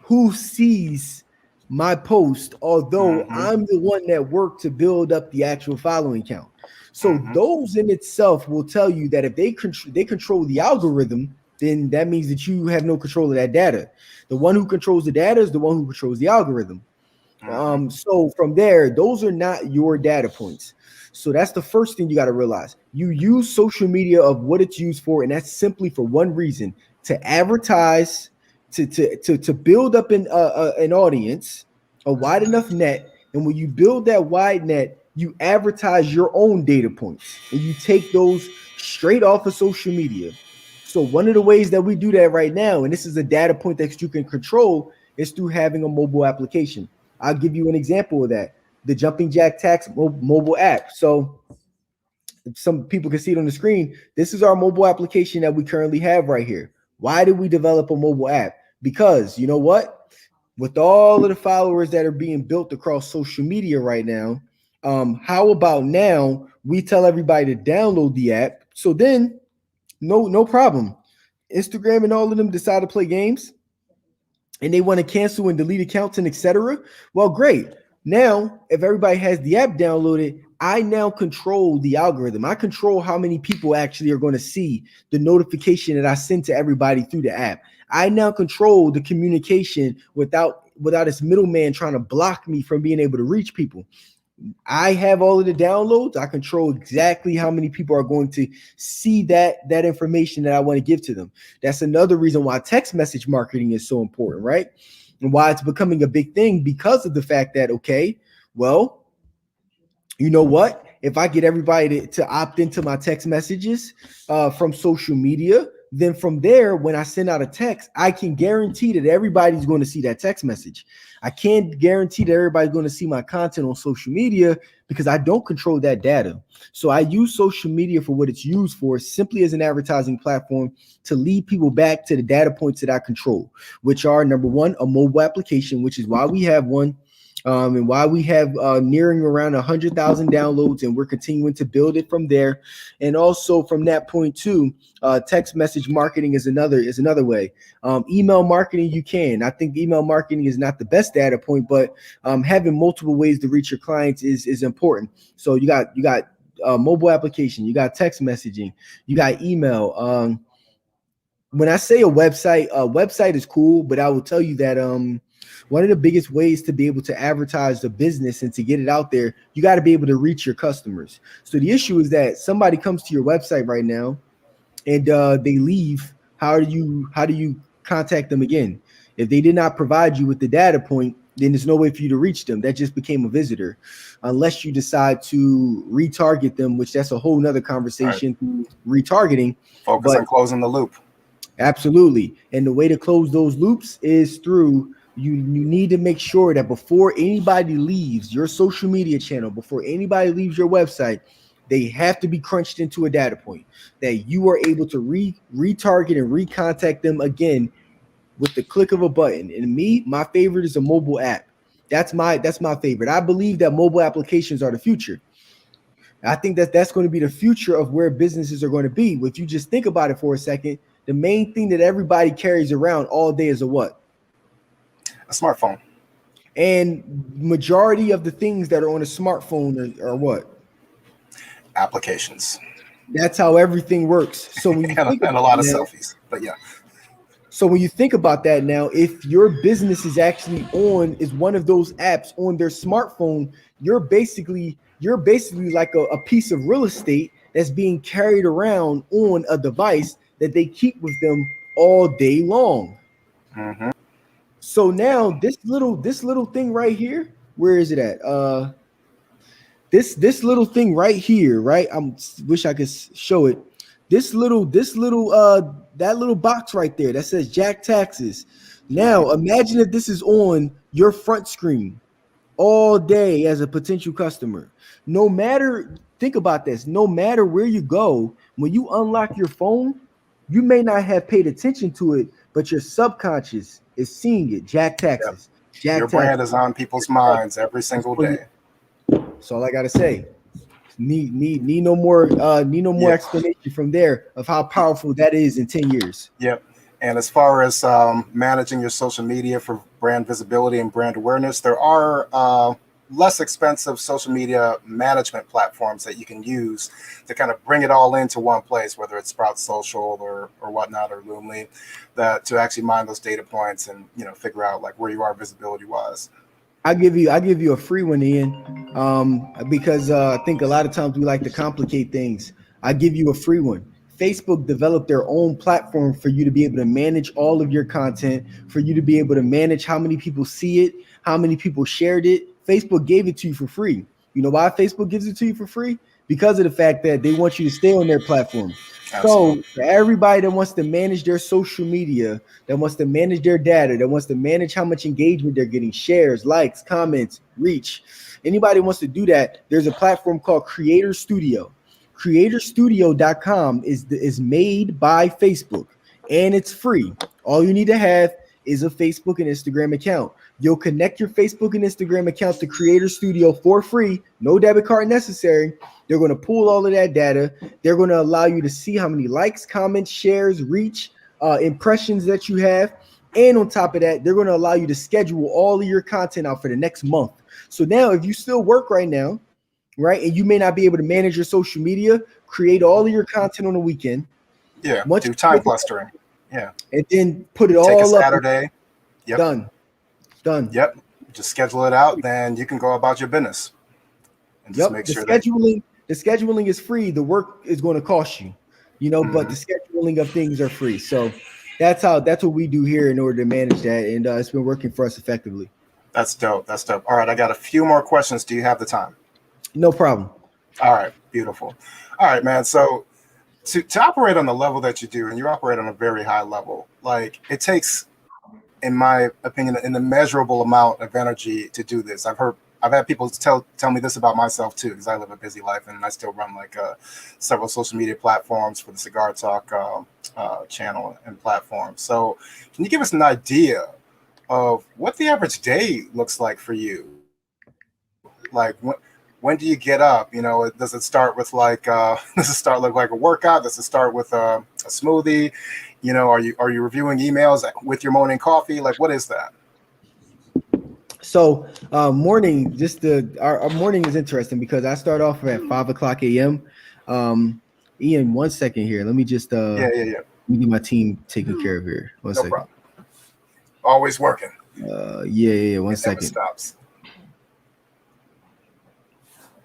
who sees my post, although I'm the one that worked to build up the actual following count. So those in itself will tell you that if they control the algorithm, then that means that you have no control of that data. The one who controls the data is the one who controls the algorithm. So from there, those are not your data points. So that's the first thing you got to realize. You use social media of what it's used for, and that's simply for one reason: to advertise, to build up an audience, a wide enough net. And when you build that wide net, you advertise your own data points, and you take those straight off of social media. So one of the ways that we do that right now, and this is a data point that you can control, is through having a mobile application. I'll give you an example of that. The Jumping Jack Tax mobile app. So some people can see it on the screen. This is our mobile application that we currently have right here. Why did we develop a mobile app? Because you know what? With all of the followers that are being built across social media right now, how about now we tell everybody to download the app? So then, no problem. Instagram and all of them decide to play games, and they want to cancel and delete accounts and etc. Well, great. Now, if everybody has the app downloaded, I now control the algorithm. I control how many people actually are going to see the notification that I send to everybody through the app. I now control the communication without this middleman trying to block me from being able to reach people. I have all of the downloads. I control exactly how many people are going to see that information that I want to give to them. That's another reason why text message marketing is so important, right? And why it's becoming a big thing, because of the fact that, okay, well, you know what? If I get everybody to opt into my text messages from social media, then from there, when I send out a text, I can guarantee that everybody's going to see that text message. I can't guarantee that everybody's going to see my content on social media because I don't control that data. So I use social media for what it's used for, simply as an advertising platform to lead people back to the data points that I control, which are, number one, a mobile application, which is why we have one. And while we have nearing around 100,000 downloads, and we're continuing to build it from there, and also from that point too, text message marketing is another way. Email marketing, you can. I think email marketing is not the best data point, but having multiple ways to reach your clients is important. So you got mobile application, you got text messaging, you got email. When I say a website is cool, but I will tell you that one of the biggest ways to be able to advertise the business and to get it out there, you got to be able to reach your customers. So the issue is that somebody comes to your website right now and they leave. How do you contact them again? If they did not provide you with the data point, then there's no way for you to reach them. That just became a visitor, unless you decide to retarget them, which that's a whole nother conversation. Right. Retargeting. Focus on closing the loop. Absolutely. And the way to close those loops is through you need to make sure that before anybody leaves your social media channel, before anybody leaves your website, they have to be crunched into a data point that you are able to retarget and recontact them again with the click of a button. And my favorite is a mobile app. That's my favorite. I believe that mobile applications are the future. I think that's going to be the future of where businesses are going to be. If you just think about it for a second, the main thing that everybody carries around all day is a what? A smartphone. And majority of the things that are on a smartphone are what? Applications. That's how everything works. So when you and a lot of selfies, but yeah. So when you think about that now, if your business is actually is one of those apps on their smartphone, you're basically like a piece of real estate that's being carried around on a device that they keep with them all day long. Mm-hmm. So now this little thing right here, where is it at? This little thing right here, right? Wish I could show it. That little box right there that says Jack Taxes. Now imagine if this is on your front screen all day as a potential customer. Think about this. No matter where you go, when you unlock your phone, you may not have paid attention to it, but your subconscious is seeing it. Jack Taxes. Yep. Your brand is on people's minds every single day. That's all I gotta say. Need no more explanation from there of how powerful that is in 10 years. Yep. And as far as managing your social media for brand visibility and brand awareness, there are less expensive social media management platforms that you can use to kind of bring it all into one place, whether it's Sprout Social or whatnot, or Loomly, that to actually mine those data points and figure out like where you are visibility wise. I give you a free one, Ian, because I think a lot of times we like to complicate things. I give you a free one. Facebook developed their own platform for you to be able to manage all of your content, for you to be able to manage how many people see it, how many people shared it. Facebook gave it to you for free. You know why Facebook gives it to you for free? Because of the fact that they want you to stay on their platform. Absolutely. So for everybody that wants to manage their social media, that wants to manage their data, that wants to manage how much engagement they're getting, shares, likes, comments, reach, anybody wants to do that, there's a platform called Creator Studio. CreatorStudio.com is made by Facebook, and it's free. All you need to have is a Facebook and Instagram account. You'll connect your Facebook and Instagram accounts to Creator Studio for free, no debit card necessary. They're going to pull all of that data. They're going to allow you to see how many likes, comments, shares, reach, impressions that you have. And on top of that, they're going to allow you to schedule all of your content out for the next month. So now if you still work right now, right, and you may not be able to manage your social media, create all of your content on the weekend. Yeah, do time clustering. Yeah. And then put it Take all a Saturday. Up. Yep. Done. Yep. Just schedule it out, then you can go about your business. And just make sure the scheduling is free. The work is going to cost you, but the scheduling of things are free. So that's what we do here in order to manage that. And it's been working for us effectively. That's dope. All right. I got a few more questions. Do you have the time? No problem. All right. Beautiful. All right, man. So to operate on the level that you do, and you operate on a very high level, like it takes, in my opinion, an immeasurable amount of energy to do this. I've had people tell me this about myself too, because I live a busy life and I still run like several social media platforms for the Cigar Talk channel and platform. So can you give us an idea of what the average day looks like for you? right? Like when do you get up? You know, does it start with like does it start look like a workout? Does it start with a smoothie? You know, are you reviewing emails with your morning coffee? Like, what is that? So morning, our morning is interesting because I start off at 5 o'clock a.m. Ian, 1 second here. Let me just Yeah. let me get my team taken care of here. One No second. problem. Always working. Yeah. One It never second. stops.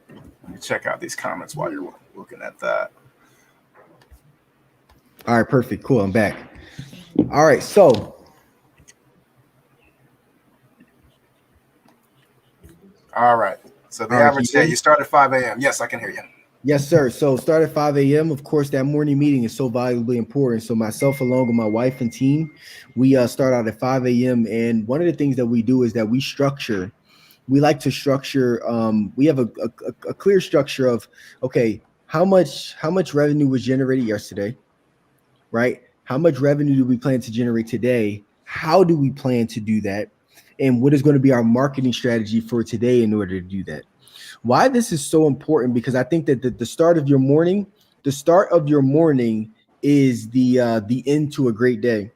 Let me check out these comments while you're looking at that. All right, perfect. Cool. I'm back. All right, so All right. So the all right, average day, you start at 5 a.m. Yes, I can hear you. yes, sir. So start at 5 a.m. Of course, that morning meeting is so valuably important. So myself, along with my wife and team, we start out at 5 a.m. And one of the things that we do is that we like to structure. We have a clear structure of, okay, how much revenue was generated yesterday, right? How much revenue do we plan to generate today? How do we plan to do that? And what is going to be our marketing strategy for today in order to do that? Why this is so important, because I think that the start of your morning, is the end to a great day.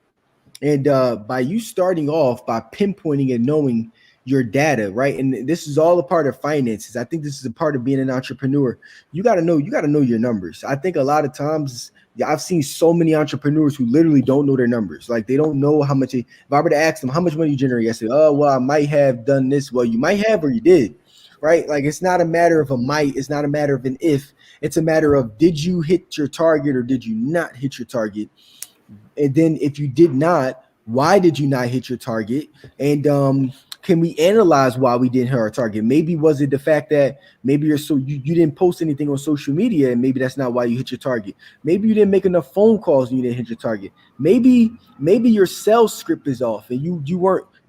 And by you starting off by pinpointing and knowing your data, right? And this is all a part of finances. I think this is a part of being an entrepreneur. You got to know your numbers. I think a lot of times, I've seen so many entrepreneurs who literally don't know their numbers. Like they don't know how much. If I were to ask them how much money you generate yesterday, oh well, I might have done this. Well, you might have, or you did, right? Like it's not a matter of a might. It's not a matter of an if. It's a matter of, did you hit your target or did you not hit your target? And then if you did not, why did you not hit your target? And can we analyze why we didn't hit our target? Maybe was it the fact that maybe you didn't post anything on social media, and maybe that's not why you hit your target. Maybe you didn't make enough phone calls and you didn't hit your target. Maybe your sales script is off and you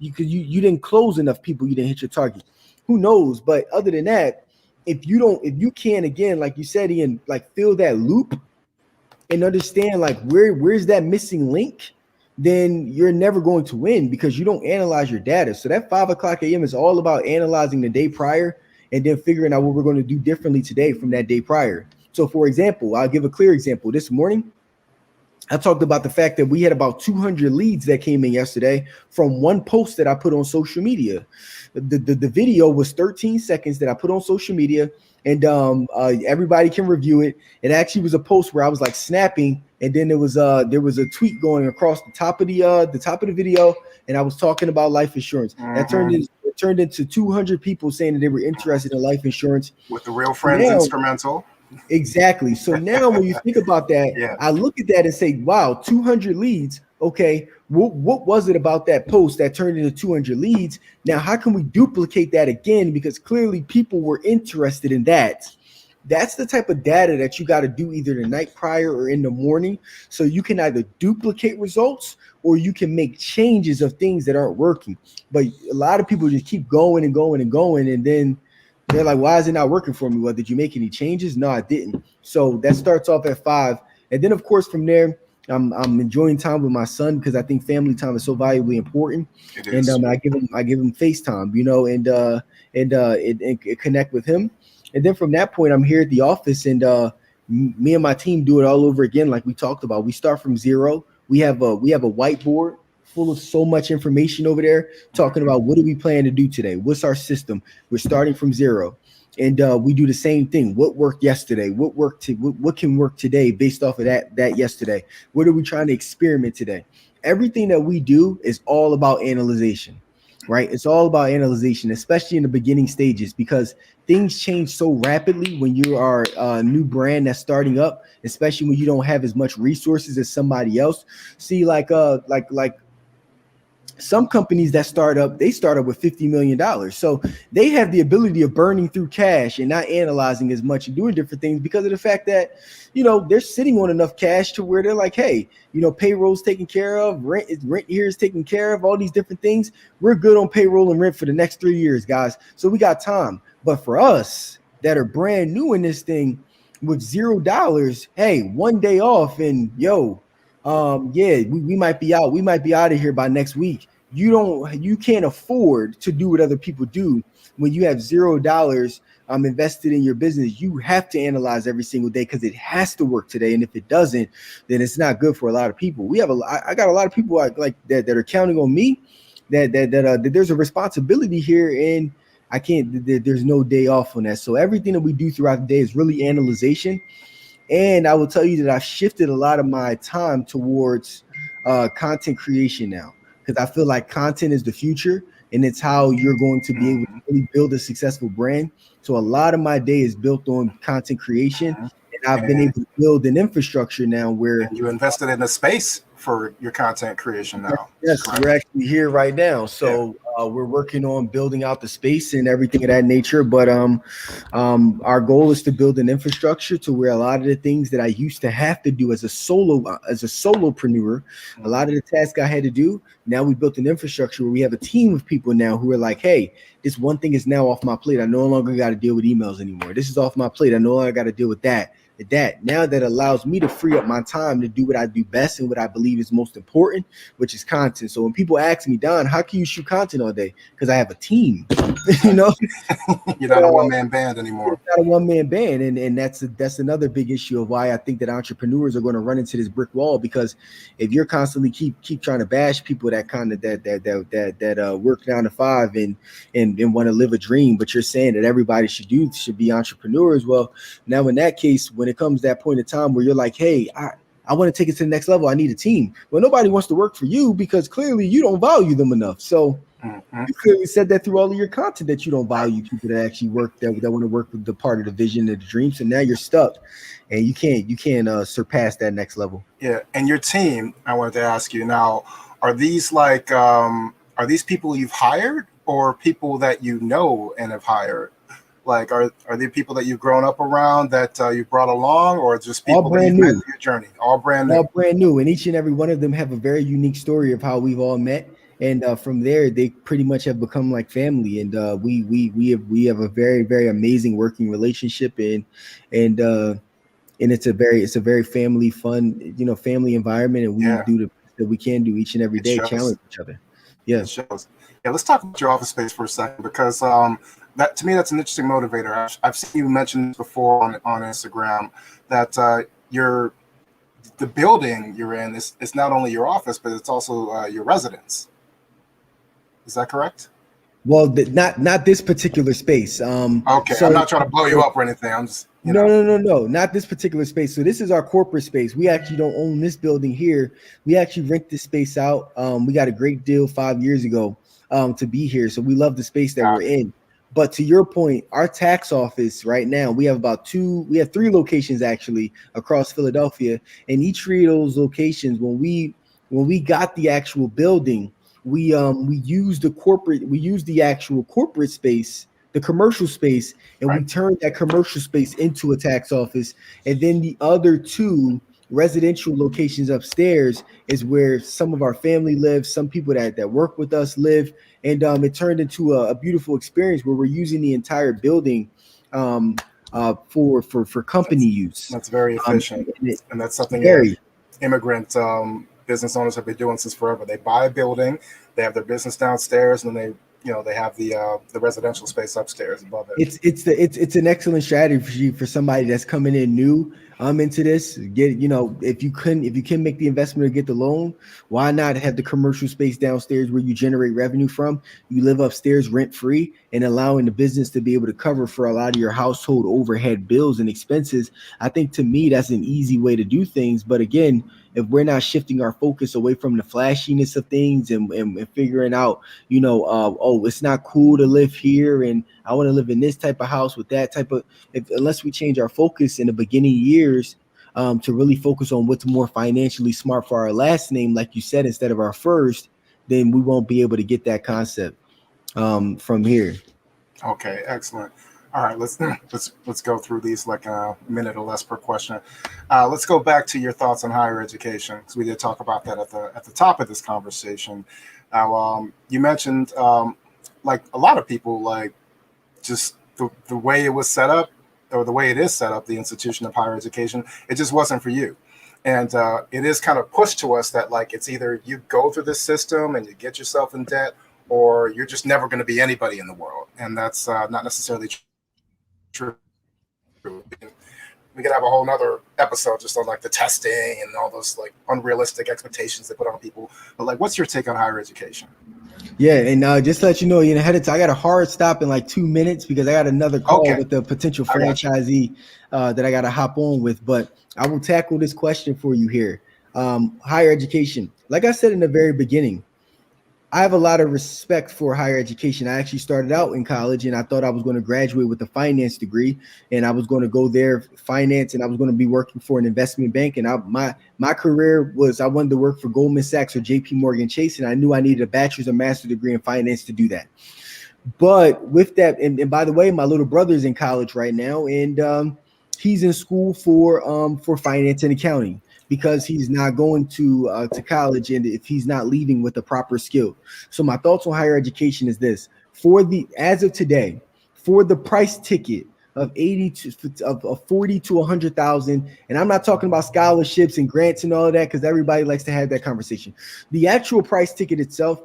didn't close enough people, you didn't hit your target. Who knows? But other than that, if you can, again, like you said, Ian, like fill that loop and understand like where's that missing link, then you're never going to win because you don't analyze your data. So that 5 o'clock a.m. is all about analyzing the day prior and then figuring out what we're going to do differently today from that day prior. So for example, I'll give a clear example. This morning, I talked about the fact that we had about 200 leads that came in yesterday from one post that I put on social media. The video was 13 seconds that I put on social media, and everybody can review it. It actually was a post where I was like snapping, and then there was a tweet going across the top of the video, and I was talking about life insurance. That turned into 200 people saying that they were interested in life insurance with the Real Friends instrumental. Exactly. So now when you think about that, yeah. I look at that and say, wow, 200 leads. Okay, what was it about that post that turned into 200 leads? Now, how can we duplicate that again? Because clearly people were interested in that. That's the type of data that you got to do either the night prior or in the morning. So you can either duplicate results or you can make changes of things that aren't working. But a lot of people just keep going and going and going. And then they're like, why is it not working for me? Well, did you make any changes? No, I didn't. So that starts off at 5. And then, of course, from there, I'm enjoying time with my son because I think family time is so valuably important. And I give him FaceTime, and connect with him. And then from that point, I'm here at the office, and me and my team do it all over again, like we talked about. We start from zero. We have a whiteboard full of so much information over there talking about what do we plan to do today? What's our system? We're starting from zero. And we do the same thing. What worked yesterday? What can work today based off of that yesterday? What are we trying to experiment today? Everything that we do is all about analyzation, right? It's all about analyzation, especially in the beginning stages, because things change so rapidly when you are a new brand that's starting up, especially when you don't have as much resources as somebody else. See, like some companies that start up with $50 million. So they have the ability of burning through cash and not analyzing as much and doing different things because of the fact that, they're sitting on enough cash to where they're like, hey, payroll's taken care of, rent here is taken care of, all these different things. We're good on payroll and rent for the next 3 years, guys. So we got time. But for us that are brand new in this thing with $0, hey, 1 day off and we might be out. We might be out of here by next week. you can't afford to do what other people do when you have $0 invested in your business. You have to analyze every single day because it has to work today. And if it doesn't, then it's not good for a lot of people. I got a lot of people like that are counting on me that there's a responsibility here, and I can't. There's no day off on that. So everything that we do throughout the day is really analyzation. And I will tell you that I've shifted a lot of my time towards content creation now, because I feel like content is the future, and it's how you're going to be able to really build a successful brand. So a lot of my day is built on content creation, and I've been able to build an infrastructure now where you invested in a space for your content creation now. Yes, we're actually here right now. So we're working on building out the space and everything of that nature. But our goal is to build an infrastructure to where a lot of the things that I used to have to do as a solopreneur, a lot of the tasks I had to do, now we built an infrastructure where we have a team of people now who are like, hey, this one thing is now off my plate. I no longer got to deal with emails anymore. This is off my plate. I no longer got to deal with that. Now that allows me to free up my time to do what I do best and what I believe is most important, which is content. So when people ask me, Don, how can you shoot content all day? Because I have a team. You know, you're not a one-man band anymore. Not a one-man band, and that's another big issue of why I think that entrepreneurs are going to run into this brick wall. Because if you're constantly keep trying to bash people that work 9 to 5 and want to live a dream, but you're saying that everybody should be entrepreneurs. Well, now in that case, when it comes to that point in time where you're like, hey, I want to take it to the next level, I need a team. Well, nobody wants to work for you because clearly you don't value them enough. So you clearly said that through all of your content that you don't value people that actually work that want to work with the part of the vision and the dream. So now you're stuck, and you can't surpass that next level. Yeah, and your team, I wanted to ask you now, are these people you've hired or people that you know and have hired? Like, are they people that you've grown up around that you brought along, or just people that you've met through your journey? All brand new, and each and every one of them have a very unique story of how we've all met. And from there, they pretty much have become like family. And we have a very, very amazing working relationship, and it's a very family fun, family environment. And we do the best that we can do each and every day, challenge each other. Yeah. It shows. Yeah. Let's talk about your office space for a second, because that to me, that's an interesting motivator. I've seen you mention this before on Instagram that the building you're in is not only your office, but it's also your residence. Is that correct? Well, not this particular space. Okay, so I'm not trying to blow you up or anything. I'm just no, not this particular space. So this is our corporate space. We actually don't own this building here. We actually rent this space out. We got a great deal 5 years ago to be here, so we love the space that we're in. But to your point, our tax office right now, we have 3 locations actually across Philadelphia, and each 3 of those locations, when we got the actual building, we used the actual corporate space, the commercial space, and we turned that commercial space into a tax office. And then the other 2 residential locations upstairs is where some of our family lives, some people that work with us live, and it turned into a beautiful experience where we're using the entire building for company use. That's very efficient, and that's something immigrant business owners have been doing since forever. They buy a building, they have their business downstairs, and then they have the residential space upstairs above it. It's an excellent strategy for somebody that's coming in new into this. If you can make the investment or get the loan, why not have the commercial space downstairs where you generate revenue from? You live upstairs rent free, and allowing the business to be able to cover for a lot of your household overhead bills and expenses. I think to me that's an easy way to do things. But again, if we're not shifting our focus away from the flashiness of things and figuring out, it's not cool to live here, and I want to live in this type of house with that type of, unless we change our focus in the beginning years to really focus on what's more financially smart for our last name, like you said, instead of our first, then we won't be able to get that concept from here. Okay, excellent. All right, let's go through these like a minute or less per question. Let's go back to your thoughts on higher education, because we did talk about that at the top of this conversation. Now, you mentioned like a lot of people, like just the way it was set up, or the way it is set up, the institution of higher education, it just wasn't for you. And it is kind of pushed to us that like it's either you go through this system and you get yourself in debt, or you're just never going to be anybody in the world, and that's not necessarily true. We could have a whole nother episode just on like the testing and all those like unrealistic expectations they put on people. But like, what's your take on higher education? Yeah, and just to let you know, ahead of time, I got a hard stop in like 2 minutes because I got another call with the potential franchisee that I got to hop on with. But I will tackle this question for you here. Higher education. Like I said in the very beginning, I have a lot of respect for higher education. I actually started out in college and I thought I was going to graduate with a finance degree, and I was going to go there finance, and I was going to be working for an investment bank. And my career was, I wanted to work for Goldman Sachs or JP Morgan Chase, and I knew I needed a bachelor's or master's degree in finance to do that. But with that, and by the way, my little brother's in college right now, and he's in school for finance and accounting, because he's not going to college, and if he's not leaving with a proper skill. So my thoughts on higher education is this: as of today, for the price ticket of 40 to 100,000, and I'm not talking about scholarships and grants and all of that, because everybody likes to have that conversation. The actual price ticket itself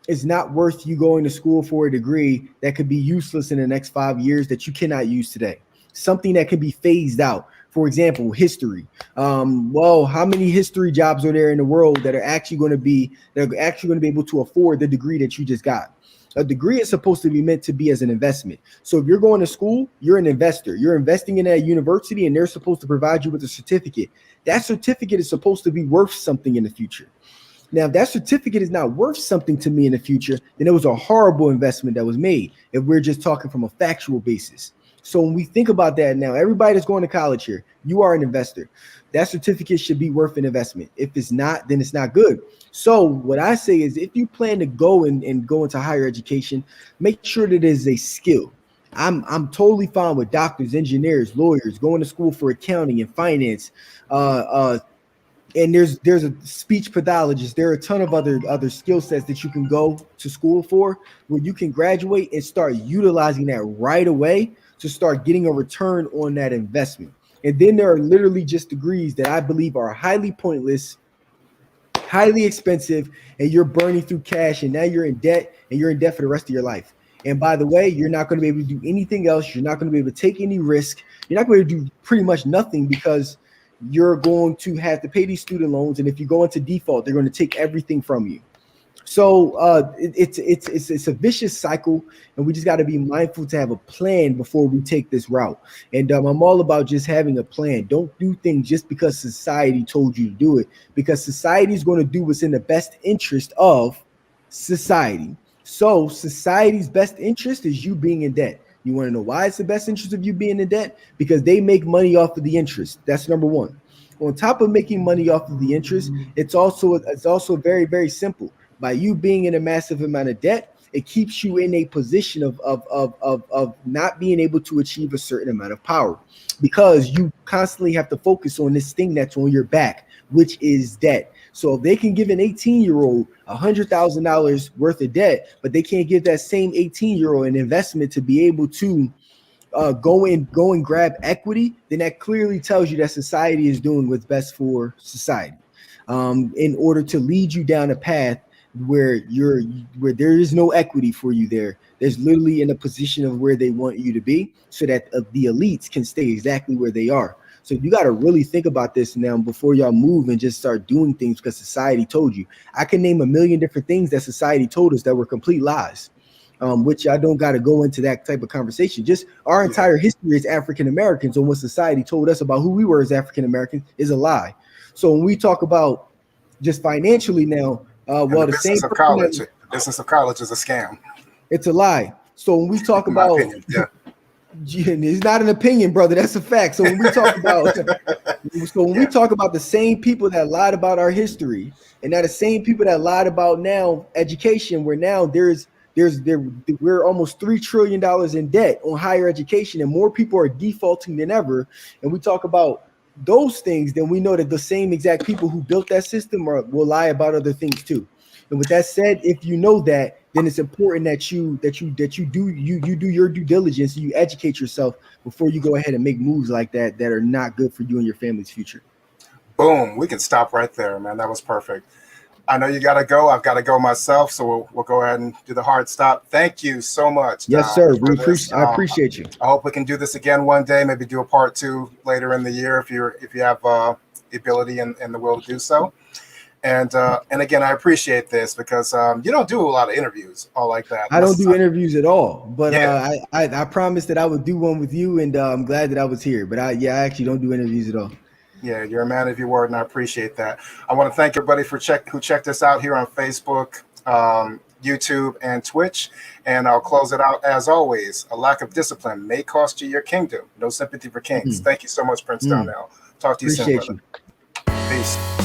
is not worth you going to school for a degree that could be useless in the next 5 years that you cannot use today. Something that can be phased out. For example, history. How many history jobs are there in the world that are actually going to be able to afford the degree that you just got? A degree is supposed to be meant to be as an investment. So if you're going to school, you're an investor. You're investing in that university, and they're supposed to provide you with a certificate. That certificate is supposed to be worth something in the future. Now, if that certificate is not worth something to me in the future, then it was a horrible investment that was made, if we're just talking from a factual basis. So when we think about that now, everybody that's going to college here, you are an investor. That certificate should be worth an investment. If it's not, then it's not good. So what I say is, if you plan to go and go into higher education, make sure that it is a skill. I'm totally fine with doctors, engineers, lawyers, going to school for accounting and finance, and there's a speech pathologist. There are a ton of other skill sets that you can go to school for, where you can graduate and start utilizing that right away to start getting a return on that investment. And then there are literally just degrees that I believe are highly pointless, highly expensive, and you're burning through cash, and now you're in debt, and you're in debt for the rest of your life. And by the way, you're not going to be able to do anything else. You're not going to be able to take any risk. You're not going to do pretty much nothing, because you're going to have to pay these student loans. And if you go into default, they're going to take everything from you. So it's a vicious cycle, and we just got to be mindful to have a plan before we take this route. And I'm all about just having a plan. Don't do things just because society told you to do it, because society is going to do what's in the best interest of society. So society's best interest is you being in debt. You want to know why it's the best interest of you being in debt? Because they make money off of the interest. That's number one. On top of making money off of the interest, it's also very, very simple. By you being in a massive amount of debt, it keeps you in a position of not being able to achieve a certain amount of power, because you constantly have to focus on this thing that's on your back, which is debt. So if they can give an 18-year-old $100,000 worth of debt, but they can't give that same 18-year-old an investment to be able to go and grab equity, then that clearly tells you that society is doing what's best for society, in order to lead you down a path where there is no equity for you there. There's literally in a position of where they want you to be, so that the elites can stay exactly where they are. So you got to really think about this now before y'all move and just start doing things because society told you. I can name a million different things that society told us that were complete lies, which I don't got to go into that type of conversation. Just our entire history as African Americans and what society told us about who we were as African Americans is a lie. So when we talk about just financially now, the business of college is a scam. It's a lie. So when we talk about, it's not an opinion, brother. That's a fact. So when we talk about, we talk about the same people that lied about our history, and now the same people that lied about now education, where now we're almost $3 trillion in debt on higher education, and more people are defaulting than ever. And we talk about those things, then we know that the same exact people who built that system will lie about other things too. And with that said, if you know that, then it's important that you do your due diligence, and you educate yourself before you go ahead and make moves like that are not good for you and your family's future. Boom. We can stop right there, man. That was perfect. I know you got to go. I've got to go myself. So we'll go ahead and do the hard stop. Thank you so much, Yes, Don, sir. for this. I appreciate you. I hope we can do this again one day. Maybe do a part 2 later in the year if you have the ability and the will to do so. And again, I appreciate this because you don't do a lot of interviews all like that. I don't do interviews at all, but yeah. I promised that I would do one with you, and I'm glad that I was here. But I actually don't do interviews at all. Yeah, you're a man of your word, and I appreciate that. I want to thank everybody who checked us out here on Facebook, YouTube, and Twitch. And I'll close it out as always. A lack of discipline may cost you your kingdom. No sympathy for kings. Thank you so much, Prince Donnell. Talk to you soon, brother. Appreciate you. Peace.